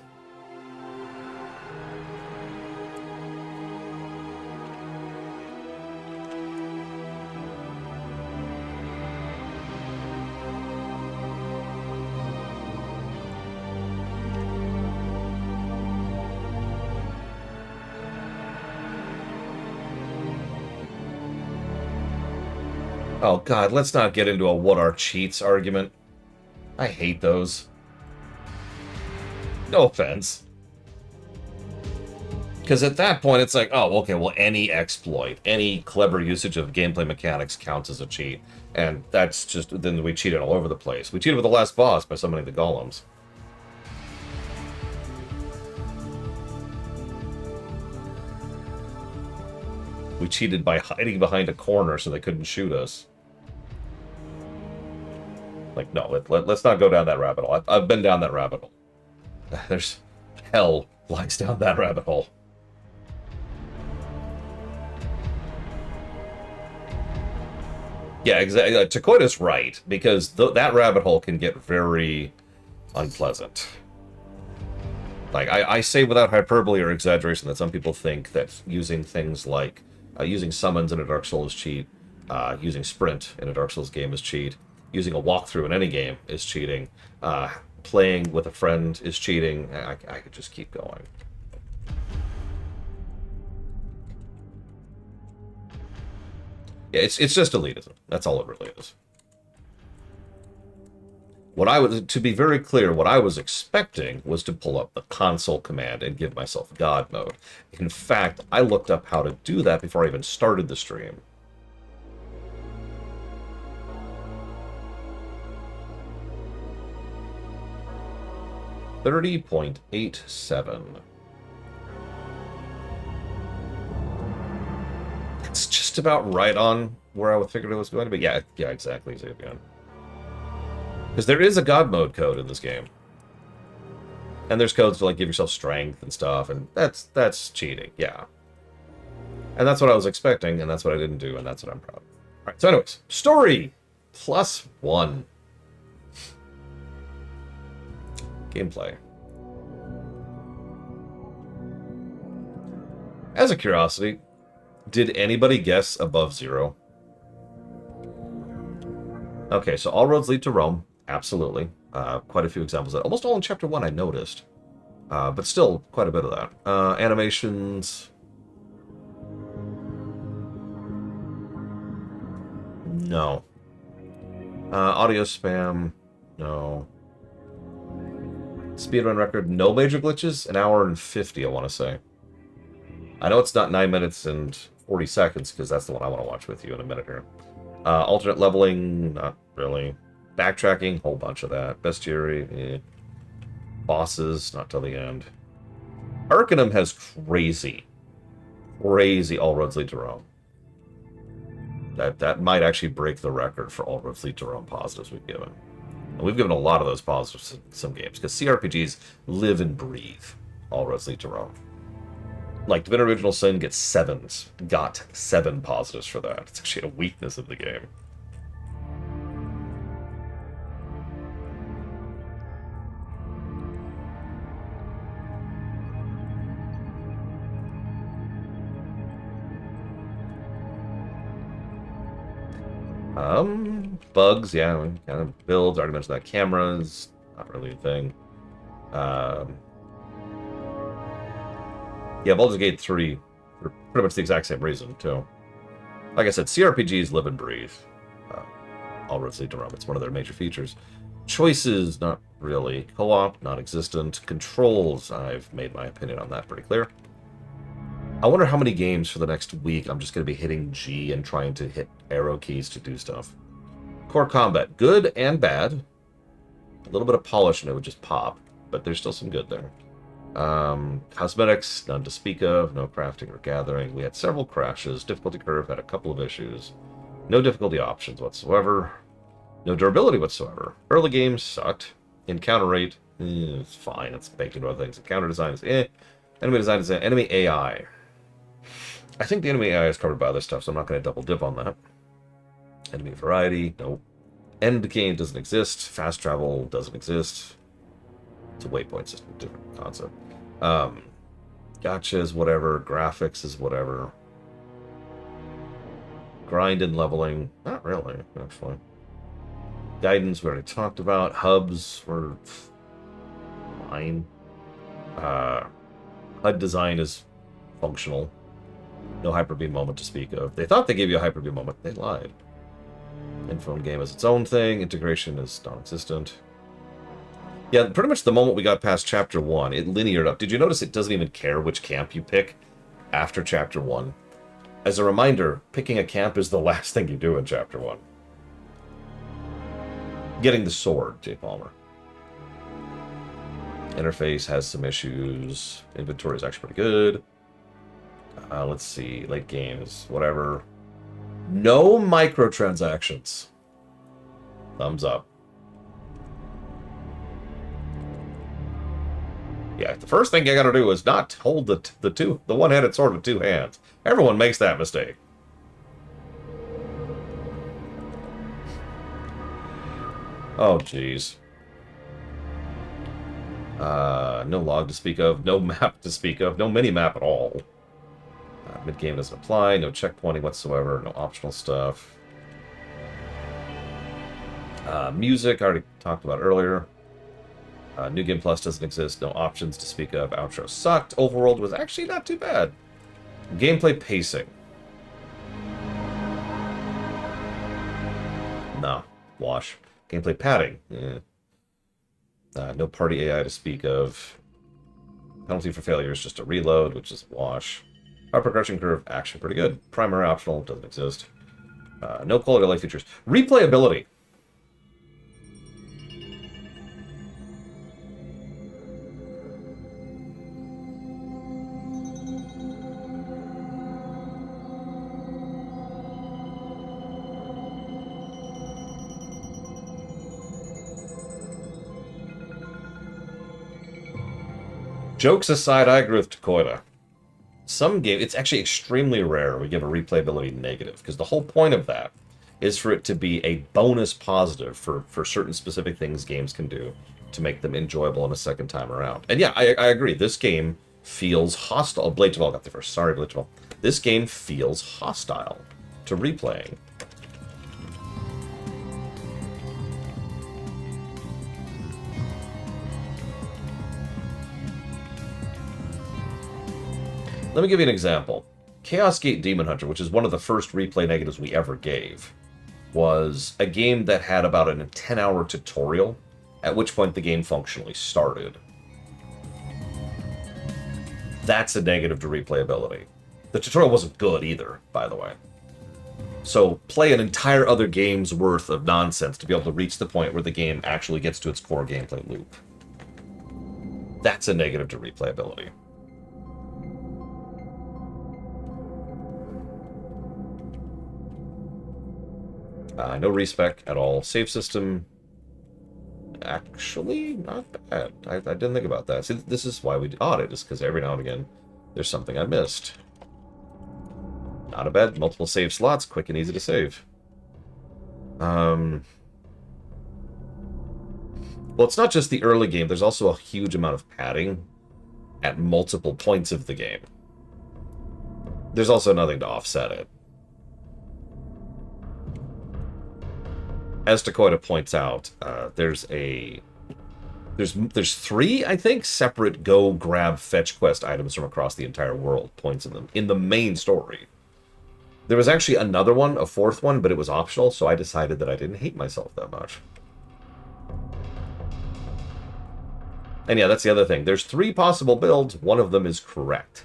Oh god, let's not get into a what are cheats argument. I hate those. No offense. Because at that point, it's like, oh, okay, well, any exploit, any clever usage of gameplay mechanics counts as a cheat. And that's just, then we cheated all over the place. We cheated with the last boss by summoning the golems. We cheated by hiding behind a corner so they couldn't shoot us. Like, no, let's not go down that rabbit hole. I've been down that rabbit hole. There's hell lies down that rabbit hole. Yeah, exactly. Takoida's right, because that rabbit hole can get very unpleasant. Like, I say without hyperbole or exaggeration that some people think that using things like using summons in a Dark Souls is cheat, using sprint in a Dark Souls game is cheat, using a walkthrough in any game is cheating, playing with a friend is cheating. I could just keep going. Yeah, it's just elitism. That's all it really is. What I was, to be very clear, what I was expecting was to pull up the console command and give myself God mode. In fact, I looked up how to do that before I even started the stream. $30.87. It's just about right on where I figured it was going to be. Yeah, exactly. Because there is a God mode code in this game. And there's codes to like give yourself strength and stuff, and that's cheating, yeah. And that's what I was expecting, and that's what I didn't do, and that's what I'm proud of. Alright, so anyways, story +1. Gameplay. As a curiosity, did anybody guess above 0? Okay, so all roads lead to Rome. Absolutely. Quite a few examples of that. Almost all in Chapter 1 I noticed. But still, quite a bit of that. Animations. No. Audio spam. No. Speedrun record. No major glitches. 1 hour and 50, I want to say. I know it's not 9 minutes and 40 seconds, because that's the one I want to watch with you in a minute here. Alternate leveling. Not really. Backtracking, whole bunch of that. Bestiary, eh. Bosses, not till the end. Arcanum has crazy all roads lead to Rome. That might actually break the record for all roads lead to Rome positives we've given. And we've given a lot of those positives in some games, because CRPGs live and breathe all roads lead to Rome. Like, Divinity Original Sin gets 7s. Got 7 positives for that. It's actually a weakness of the game. Bugs, yeah, kind of builds, already mentioned that. Cameras, not really a thing. Yeah, Baldur's Gate 3, for pretty much the exact same reason, too. Like I said, CRPGs live and breathe. All roads lead to Rome. It's one of their major features. Choices, not really. Co-op, non-existent. Controls, I've made my opinion on that pretty clear. I wonder how many games for the next week I'm just going to be hitting G and trying to hit arrow keys to do stuff. Core combat, good and bad. A little bit of polish and it would just pop, but there's still some good there. Cosmetics, none to speak of. No crafting or gathering. We had several crashes. Difficulty curve had a couple of issues. No difficulty options whatsoever. No durability whatsoever. Early games sucked. Encounter rate, it's fine. It's baked into other things. Encounter design is Enemy design is enemy AI. I think the enemy AI is covered by other stuff, so I'm not going to double dip on that. Enemy variety, nope. End game doesn't exist. Fast travel doesn't exist. It's a waypoint system, different concept. Gotcha is whatever. Graphics is whatever. Grind and leveling, not really, actually. Guidance we already talked about. Hubs were fine. HUD design is functional. No Hyper-Beam moment to speak of. They thought they gave you a Hyper-Beam moment. They lied. Info game is its own thing. Integration is non-existent. Yeah, pretty much the moment we got past Chapter 1, it lineared up. Did you notice it doesn't even care which camp you pick after Chapter 1? As a reminder, picking a camp is the last thing you do in Chapter 1. Getting the sword, J. Palmer. Interface has some issues. Inventory is actually pretty good. Let's see. Late games, whatever. No microtransactions. Thumbs up. Yeah, the first thing you gotta do is not hold the one-handed sword with 2 hands. Everyone makes that mistake. Oh, jeez. No log to speak of. No map to speak of. No mini-map at all. Mid-game doesn't apply. No checkpointing whatsoever. No optional stuff. Music, I already talked about earlier. New Game Plus doesn't exist. No options to speak of. Outro sucked. Overworld was actually not too bad. Gameplay pacing. No. Wash. Gameplay padding. No party AI to speak of. Penalty for failure is just a reload, which is wash. Our progression curve, actually pretty good. Primary optional, doesn't exist. No quality of life features. Replayability. Jokes aside, I agree with Takoida. Some game, it's actually extremely rare we give a replayability negative, because the whole point of that is for it to be a bonus positive for certain specific things games can do to make them enjoyable in a second time around. And yeah, I agree. This game feels hostile. Blade Javal got there first. Sorry, Blade Javal. This game feels hostile to replaying. Let me give you an example. Chaos Gate Demon Hunter, which is one of the first replay negatives we ever gave, was a game that had about a 10-hour tutorial, at which point the game functionally started. That's a negative to replayability. The tutorial wasn't good either, by the way. So play an entire other game's worth of nonsense to be able to reach the point where the game actually gets to its core gameplay loop. That's a negative to replayability. No respec at all. Save system, actually not bad. I didn't think about that. See, this is why we audit, is because every now and again there's something I missed. Not a bad. Multiple save slots, quick and easy to save. Well, it's not just the early game. There's also a huge amount of padding at multiple points of the game. There's also nothing to offset it. As Takoida points out, there's three, I think, separate go, grab, fetch quest items from across the entire world, points in them, in the main story. There was actually another one, a fourth one, but it was optional, so I decided that I didn't hate myself that much. And yeah, that's the other thing. There's 3 possible builds, one of them is correct.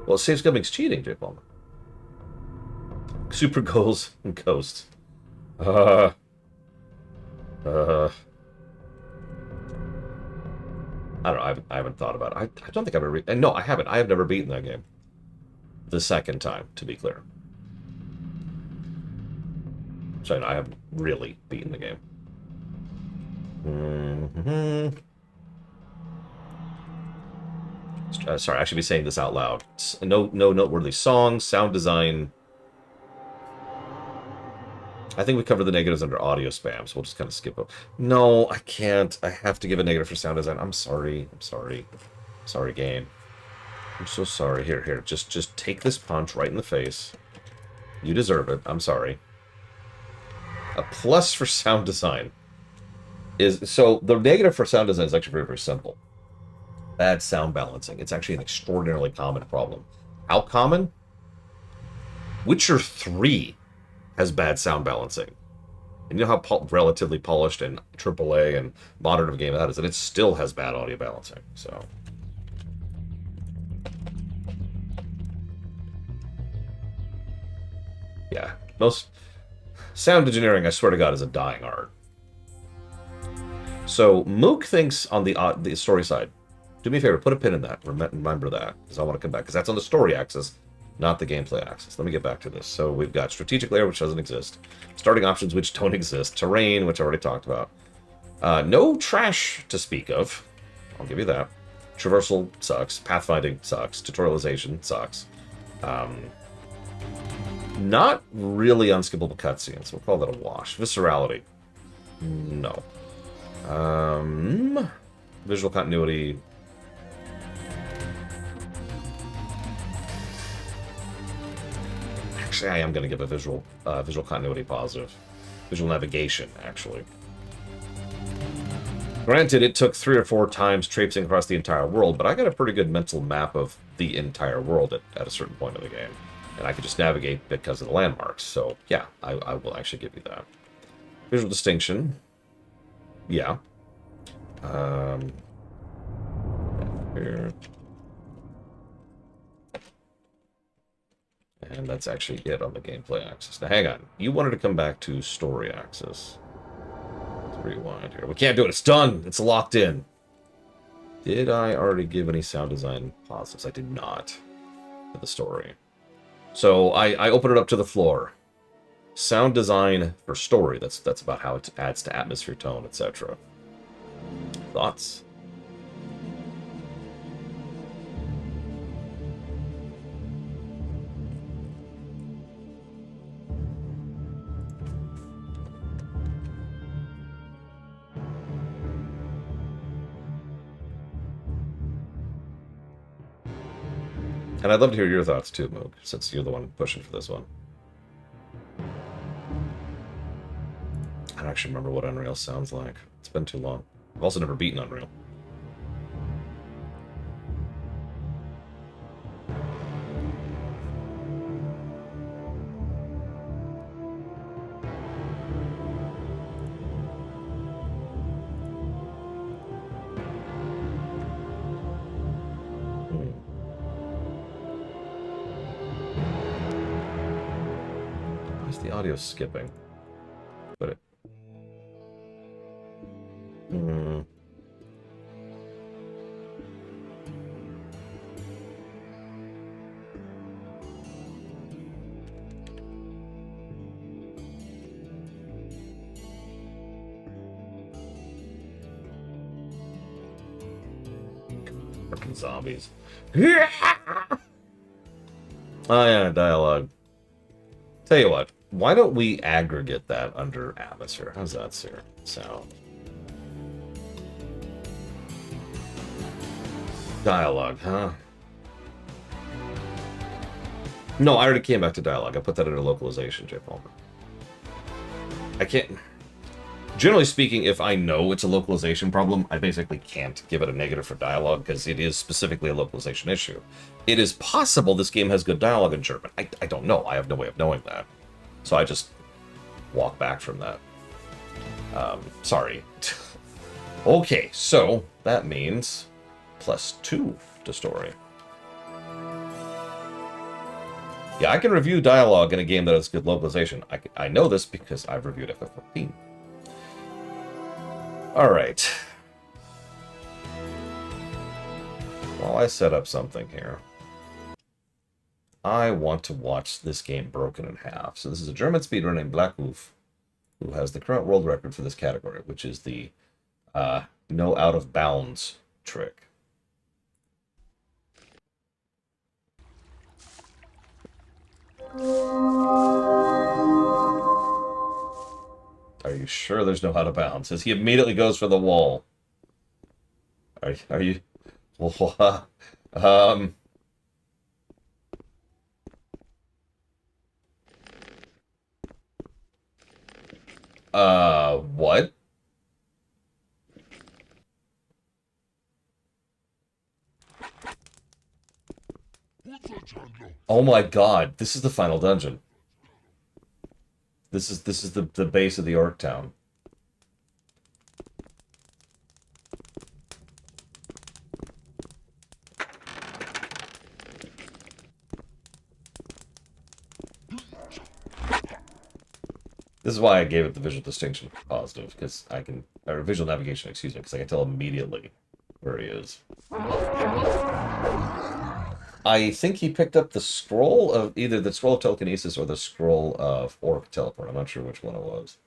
Well, save scumming's cheating, J. Palmer. Super goals and ghosts. I don't know. I haven't thought about it. I don't think I've ever. No, I haven't. I have never beaten that game. The second time, to be clear. So no, I haven't really beaten the game. Sorry, I should be saying this out loud. No noteworthy songs, sound design. I think we covered the negatives under audio spam, so we'll just kind of skip it. No, I can't. I have to give a negative for sound design. I'm sorry. I'm sorry. Sorry, game. I'm so sorry. Here. Just take this punch right in the face. You deserve it. I'm sorry. A plus for sound design is... So, the negative for sound design is actually very, very simple. Bad sound balancing. It's actually an extraordinarily common problem. How common? Witcher 3 has bad sound balancing. And you know how relatively polished and AAA and modern of a game that is, and it still has bad audio balancing, so... Yeah, most... Sound engineering, I swear to God, is a dying art. So, Mook thinks on the story side, do me a favor, put a pin in that, remember that, because I want to come back, because that's on the story axis, not the gameplay axis. Let me get back to this. So we've got strategic layer, which doesn't exist. Starting options, which don't exist. Terrain, which I already talked about. No trash to speak of. I'll give you that. Traversal sucks. Pathfinding sucks. Tutorialization sucks. Not really unskippable cutscenes. We'll call that a wash. Viscerality. No. Visual continuity. Actually, I am going to give a visual continuity positive. Visual navigation, actually. Granted, it took 3 or 4 times traipsing across the entire world, but I got a pretty good mental map of the entire world at a certain point of the game. And I could just navigate because of the landmarks. So, yeah, I will actually give you that. Visual distinction. Yeah. Here. And that's actually it on the gameplay axis. Now, hang on. You wanted to come back to story axis. Let's rewind here. We can't do it. It's done. It's locked in. Did I already give any sound design positives? I did not for the story. So I open it up to the floor. Sound design for story. That's about how it adds to atmosphere, tone, etc. Thoughts? And I'd love to hear your thoughts too, Moog, since you're the one pushing for this one. I don't actually remember what Unreal sounds like. It's been too long. I've also never beaten Unreal. Why's the audio skipping? But it... Freaking zombies. Oh yeah, dialogue. Tell you what, why don't we aggregate that under atmosphere? How's that, sir? Sound. Dialogue, huh? No, I already came back to dialogue. I put that under localization, J. Palmer. I can't... Generally speaking, if I know it's a localization problem, I basically can't give it a negative for dialogue because it is specifically a localization issue. It is possible this game has good dialogue in German. I don't know. I have no way of knowing that. So I just walk back from that. Sorry. Okay, so that means +2 to story. Yeah, I can review dialogue in a game that has good localization. I know this because I've reviewed FF14. Alright. While I set up something here, I want to watch this game broken in half. So this is a German speedrunner named Blackwolf, who has the current world record for this category, which is the no out of bounds trick. Are you sure there's no out of bounds? As he immediately goes for the wall. Are you? What? Oh my god, this is the final dungeon. This is the base of the Orc Town. This is why I gave it the visual distinction positive, because I can, or visual navigation, excuse me, because I can tell immediately where he is. I think he picked up the scroll of, either the scroll of telekinesis or the scroll of orc teleport. I'm not sure which one it was.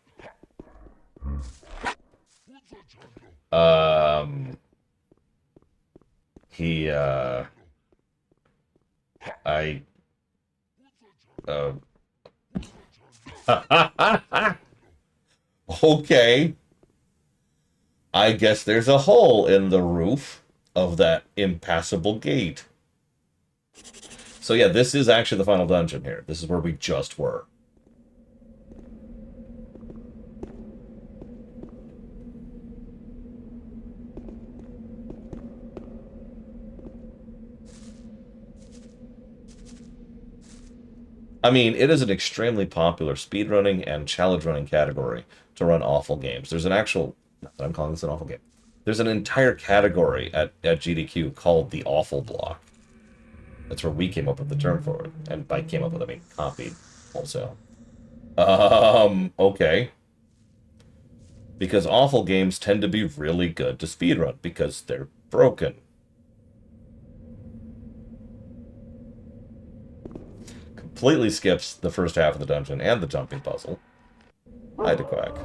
Okay. I guess there's a hole in the roof of that impassable gate. So yeah, this is actually the final dungeon here. This is where we just were. I mean, it is an extremely popular speedrunning and challenge running category to run awful games. There's an actual, not that I'm calling this an awful game. There's an entire category at GDQ called the awful block. That's where we came up with the term for it. And by came up with, I mean copied wholesale. Okay. Because awful games tend to be really good to speedrun because they're broken. Completely skips the first half of the dungeon and the jumping puzzle. Hi, Quack.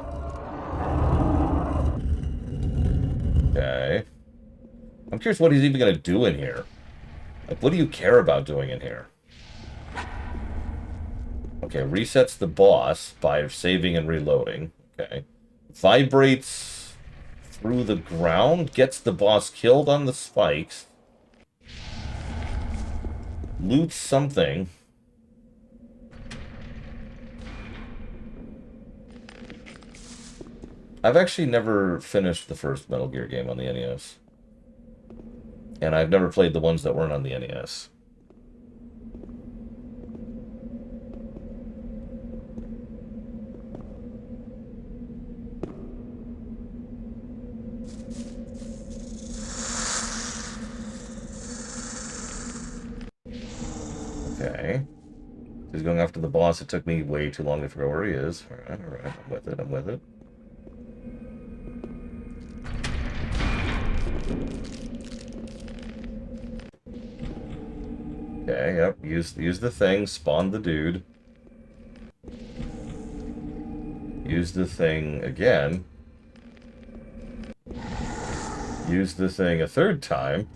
Okay. I'm curious what he's even going to do in here. Like, what do you care about doing in here? Okay, resets the boss by saving and reloading. Okay. Vibrates through the ground, gets the boss killed on the spikes. Loots something. I've actually never finished the first Metal Gear game on the NES. And I've never played the ones that weren't on the NES. Okay. He's going after the boss. It took me way too long to figure out where he is. Alright, alright. I'm with it, I'm with it. Okay, yep. Use the thing, spawn the dude. Use the thing again. Use the thing a third time.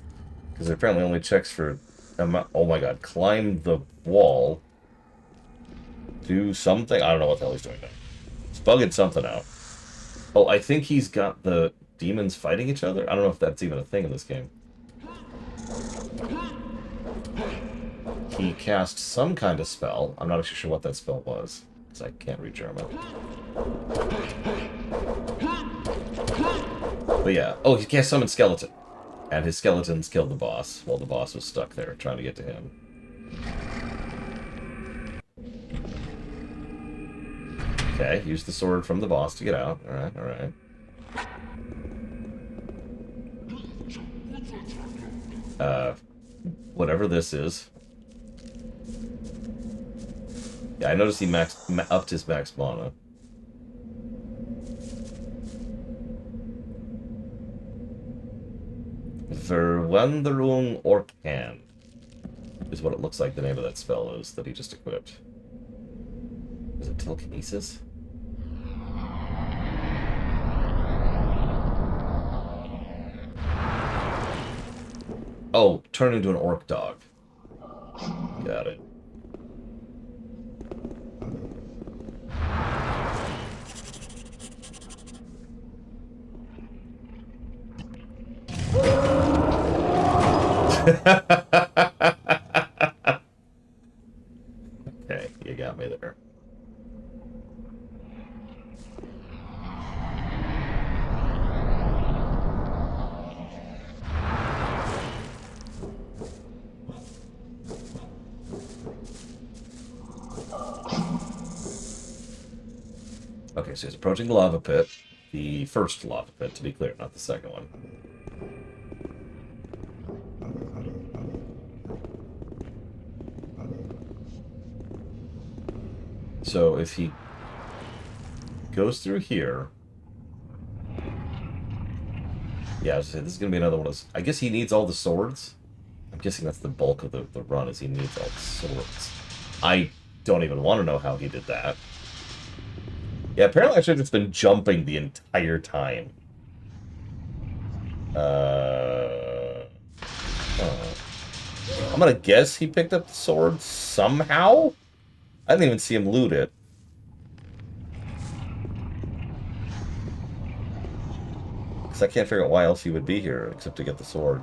Because it apparently only checks for... Oh my god. Climb the wall. Do something? I don't know what the hell he's doing now. He's bugging something out. Oh, I think he's got the demons fighting each other? I don't know if that's even a thing in this game. He cast some kind of spell. I'm not actually sure what that spell was, because I can't read German. But yeah. Oh, he cast summon skeleton. And his skeletons killed the boss, while the boss was stuck there, trying to get to him. Okay, use the sword from the boss to get out. Alright, alright. Whatever this is. Yeah, I noticed he upped his max mana. Verwanderung Orkan is what it looks like the name of that spell is that he just equipped. Is it telekinesis? Oh, turn into an orc dog. Got it. Okay, you got me there. Okay, so he's approaching the lava pit. The first lava pit, to be clear, not the second one. So if he goes through here... Yeah, I was saying, this is going to be another one of those... I guess he needs all the swords. I'm guessing that's the bulk of the run, is he needs all the swords. I don't even want to know how he did that. Yeah, apparently I should have just been jumping the entire time. I'm gonna guess he picked up the sword somehow? I didn't even see him loot it. Because I can't figure out why else he would be here except to get the sword.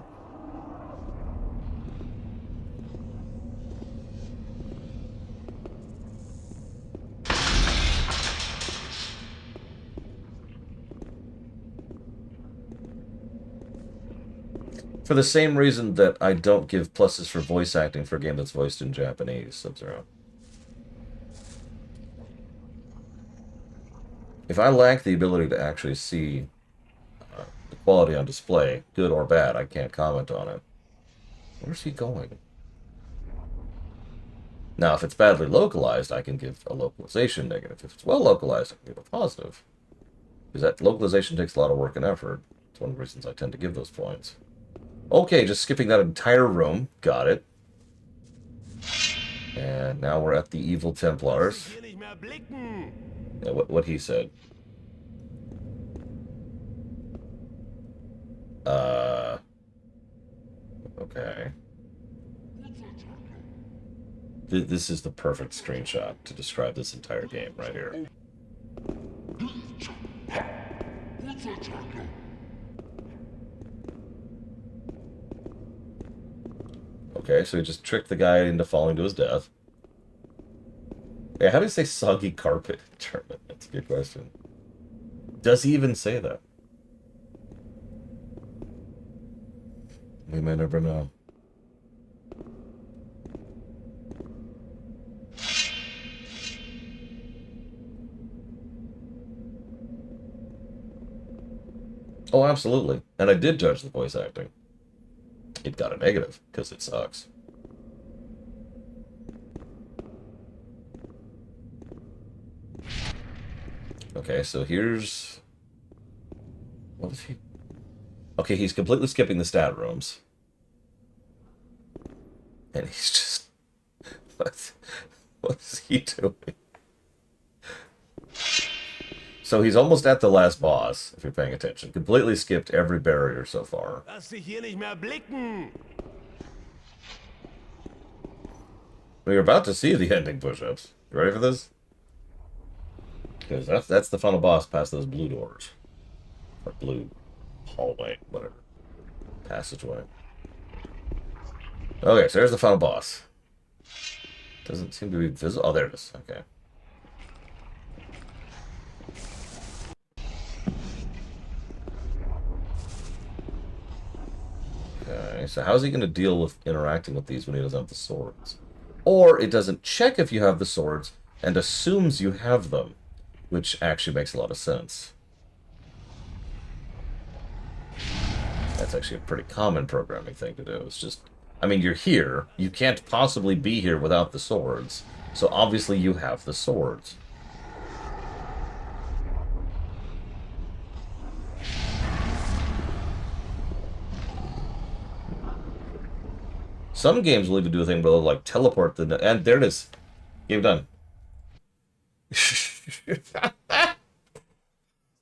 For the same reason that I don't give pluses for voice acting for a game that's voiced in Japanese, Sub-Zero. If I lack the ability to actually see the quality on display, good or bad, I can't comment on it. Where's he going? Now, if it's badly localized, I can give a localization negative. If it's well localized, I can give a positive. Because that localization takes a lot of work and effort. It's one of the reasons I tend to give those points. Okay, just skipping that entire room. Got it. And now we're at the Evil Templars. Yeah, what he said. Okay. This is the perfect screenshot to describe this entire game right here. Okay, so he just tricked the guy into falling to his death. Yeah, how do you say soggy carpet in German? That's a good question. Does he even say that? We may never know. Oh, absolutely. And I did judge the voice acting. It got a negative, because it sucks. Okay, so here's... What is he... Okay, he's completely skipping the stat rooms. And he's just... What is he doing? So he's almost at the last boss, if you're paying attention. Completely skipped every barrier so far. We're about to see the ending push-ups. You ready for this? Because that's the final boss past those blue doors. Or blue hallway, whatever. Passageway. Okay, so there's the final boss. Doesn't seem to be visible. Oh, there it is. Okay. Okay, so how's he going to deal with interacting with these when he doesn't have the swords? Or it doesn't check if you have the swords and assumes you have them, which actually makes a lot of sense. That's actually a pretty common programming thing to do. It's just, I mean, you're here. You can't possibly be here without the swords. So obviously you have the swords. Some games will even do a thing where they'll, like, teleport the... And there it is. Game done.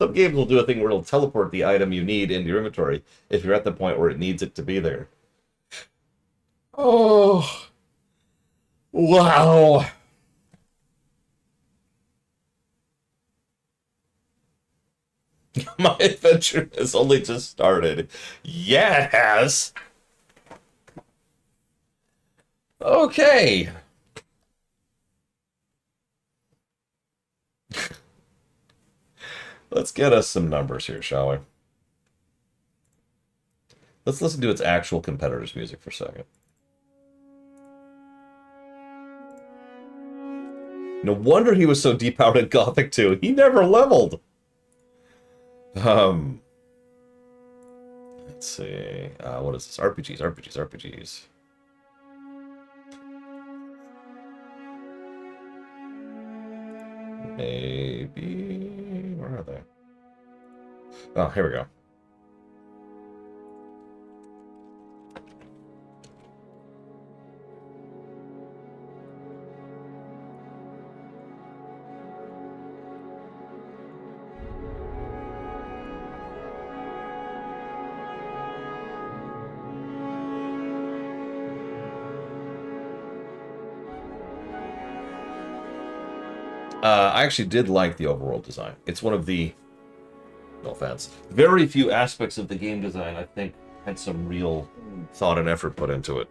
Some games will do a thing where it'll teleport the item you need into your inventory if you're at the point where it needs it to be there. Oh. Wow. My adventure has only just started. Yeah, it has. Okay. Let's get us some numbers here, shall we? Let's listen to its actual competitor's music for a second. No wonder he was so deep out in Gothic 2. He never leveled. Let's see. What is this? RPGs. Maybe... Where are they? Oh, here we go. I actually did like the overworld design. It's one of the No offense. Very few aspects of the game design, I think, had some real thought and effort put into it.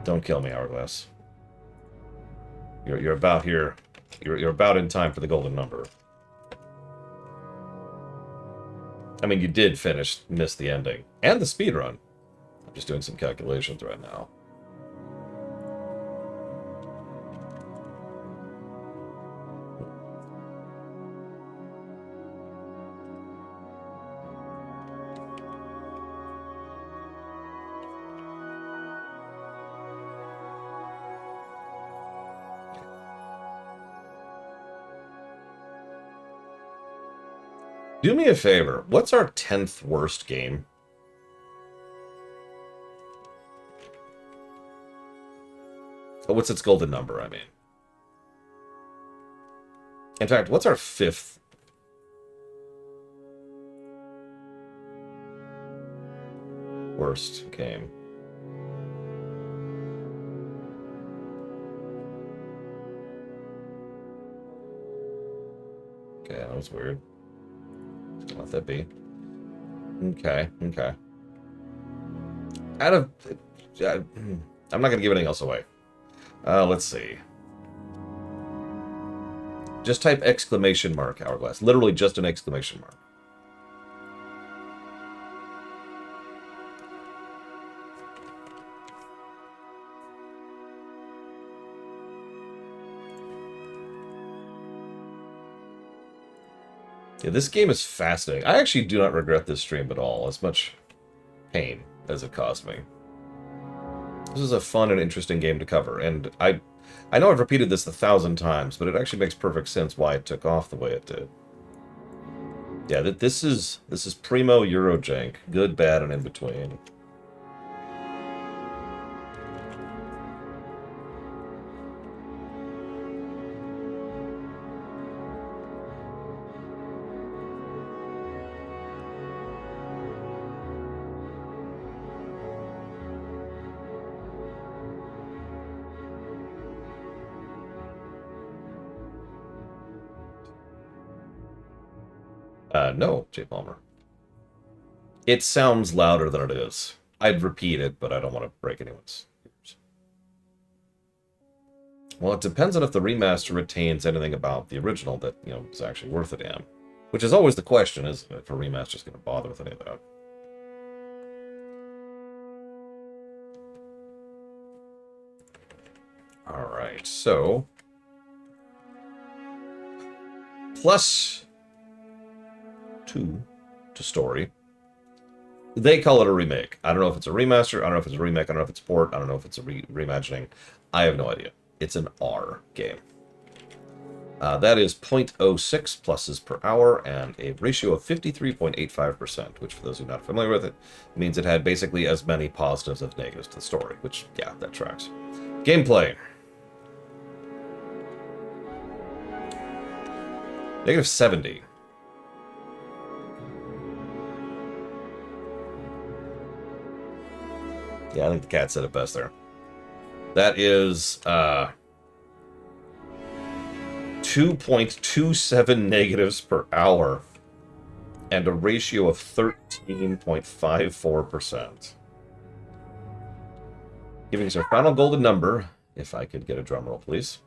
Don't kill me, Hourglass. You're about here. You're about in time for the golden number. I mean, you did miss the ending. And the speed run. I'm just doing some calculations right now. Do me a favor. What's our 10th worst game? Oh, what's its golden number, I mean? In fact, what's our 5th? Worst game? Okay, that was weird. Let that be. Okay, okay. Out of... I'm not going to give anything else away. Let's see. Just type exclamation mark, Hourglass. Literally just an exclamation mark. Yeah, this game is fascinating. I actually do not regret this stream at all, as much pain as it caused me. This is a fun and interesting game to cover, and I know I've repeated this 1,000 times, but it actually makes perfect sense why it took off the way it did. Yeah, this is primo Eurojank. Good, bad, and in between. No, J. Palmer. It sounds louder than it is. I'd repeat it, but I don't want to break anyone's ears. Well, it depends on if the remaster retains anything about the original that, you know, is actually worth a damn. Which is always the question, isn't it? If a remaster's going to bother with any of that. Alright, so... +2 to story. They call it a remake. I don't know if it's a remaster, I don't know if it's a remake, I don't know if it's a port, I don't know if it's a reimagining. I have no idea. It's an R game. That is 0.06 pluses per hour and a ratio of 53.85%, which for those who are not familiar with it, means it had basically as many positives as negatives to the story, which, yeah, that tracks. Gameplay. -70. Yeah, I think the cat said it best there. That is 2.27 negatives per hour and a ratio of 13.54%. Giving us our final golden number, if I could get a drum roll, please.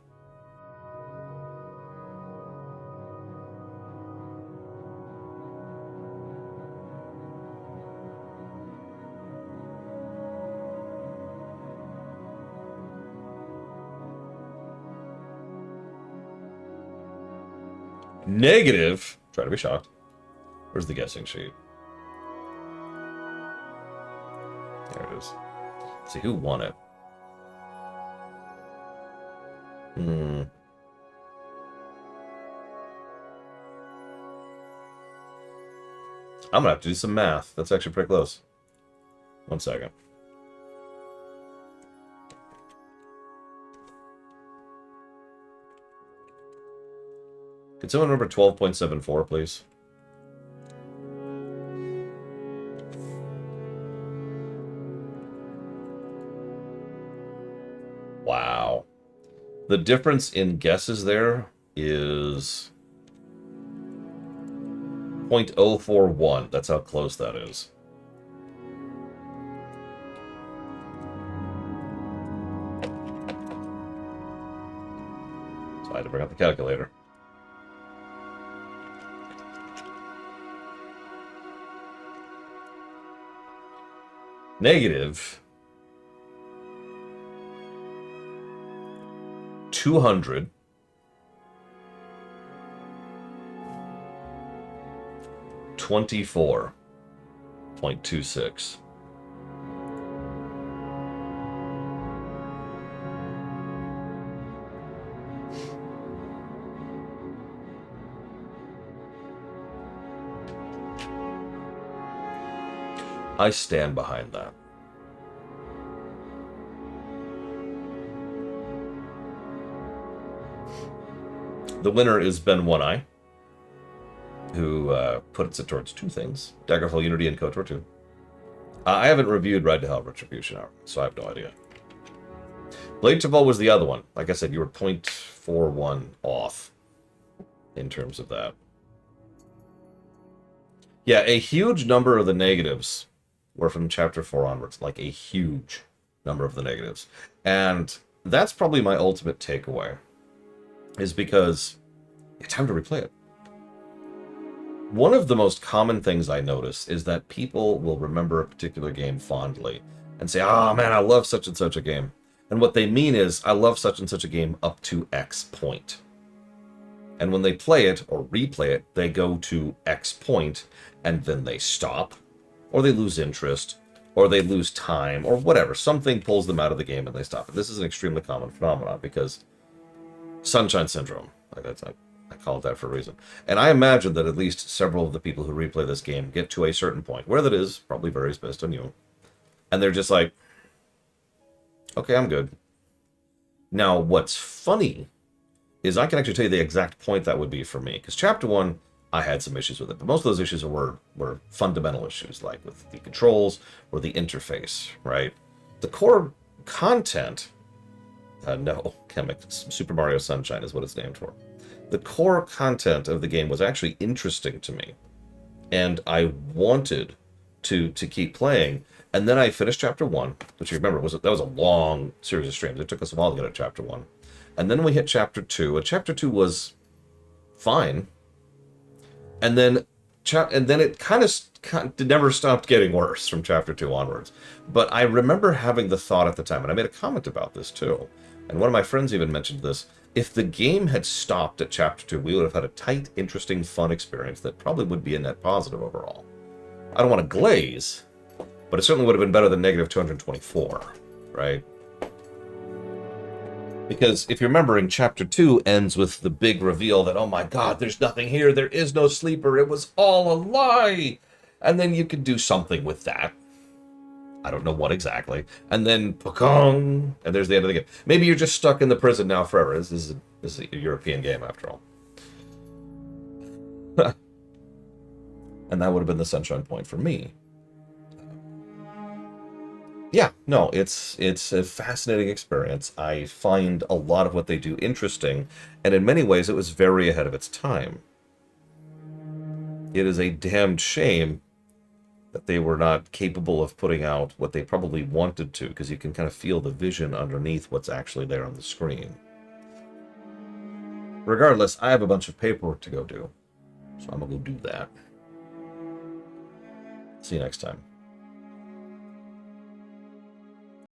Negative. Try to be shocked. Where's the guessing sheet? There it is. Let's see who won it. I'm gonna have to do some math. That's actually pretty close. 1 second. Could someone remember 12.74, please? The difference in guesses there is 0.041. That's how close that is. So I had to bring up the calculator. Negative 200 24.26. I stand behind that. The winner is Ben One Eye, who puts it towards two things: Daggerfall Unity and KOTOR 2. I haven't reviewed Ride to Hell Retribution, so I have no idea. Blade Chaval was the other one. Like I said, you were 0.41 off in terms of that. Yeah, a huge number of the negatives were from Chapter 4 onwards. Like, a huge number of the negatives. And that's probably my ultimate takeaway, is because it's time to replay it. One of the most common things I notice is that people will remember a particular game fondly and say, "Oh man, I love such and such a game." And what they mean is, I love such and such a game up to X point. And when they play it or replay it, they go to X point and then they stop, or they lose interest, or they lose time, or whatever. Something pulls them out of the game and they stop. And this is an extremely common phenomenon because Sunshine Syndrome, like I call it that for a reason. And I imagine that at least several of the people who replay this game get to a certain point, where that is, probably varies based on you, and they're just like, okay, I'm good. Now, what's funny is I can actually tell you the exact point that would be for me, because Chapter 1, I had some issues with it, but most of those issues were fundamental issues, like with the controls or the interface, right? The core content, Super Mario Sunshine is what it's named for. The core content of the game was actually interesting to me, and I wanted to keep playing. And then I finished Chapter 1, which you remember that was a long series of streams. It took us a while to get to Chapter 1. And then we hit Chapter 2, and Chapter 2 was fine. And then it kind of never stopped getting worse from Chapter 2 onwards. But I remember having the thought at the time, and I made a comment about this too, and one of my friends even mentioned this: if the game had stopped at Chapter 2, we would have had a tight, interesting, fun experience that probably would be a net positive overall. I don't want to glaze, but it certainly would have been better than negative 224, right? Because if you're remembering, Chapter 2 ends with the big reveal that, oh my god, there's nothing here, there is no sleeper, it was all a lie! And then you could do something with that. I don't know what exactly. And then, pakong, and there's the end of the game. Maybe you're just stuck in the prison now forever. This is a European game, after all. And that would have been the Sunshine Point for me. Yeah, no, it's a fascinating experience. I find a lot of what they do interesting, and in many ways it was very ahead of its time. It is a damned shame that they were not capable of putting out what they probably wanted to, because you can kind of feel the vision underneath what's actually there on the screen. Regardless, I have a bunch of paperwork to go do, so I'm gonna go do that. See you next time.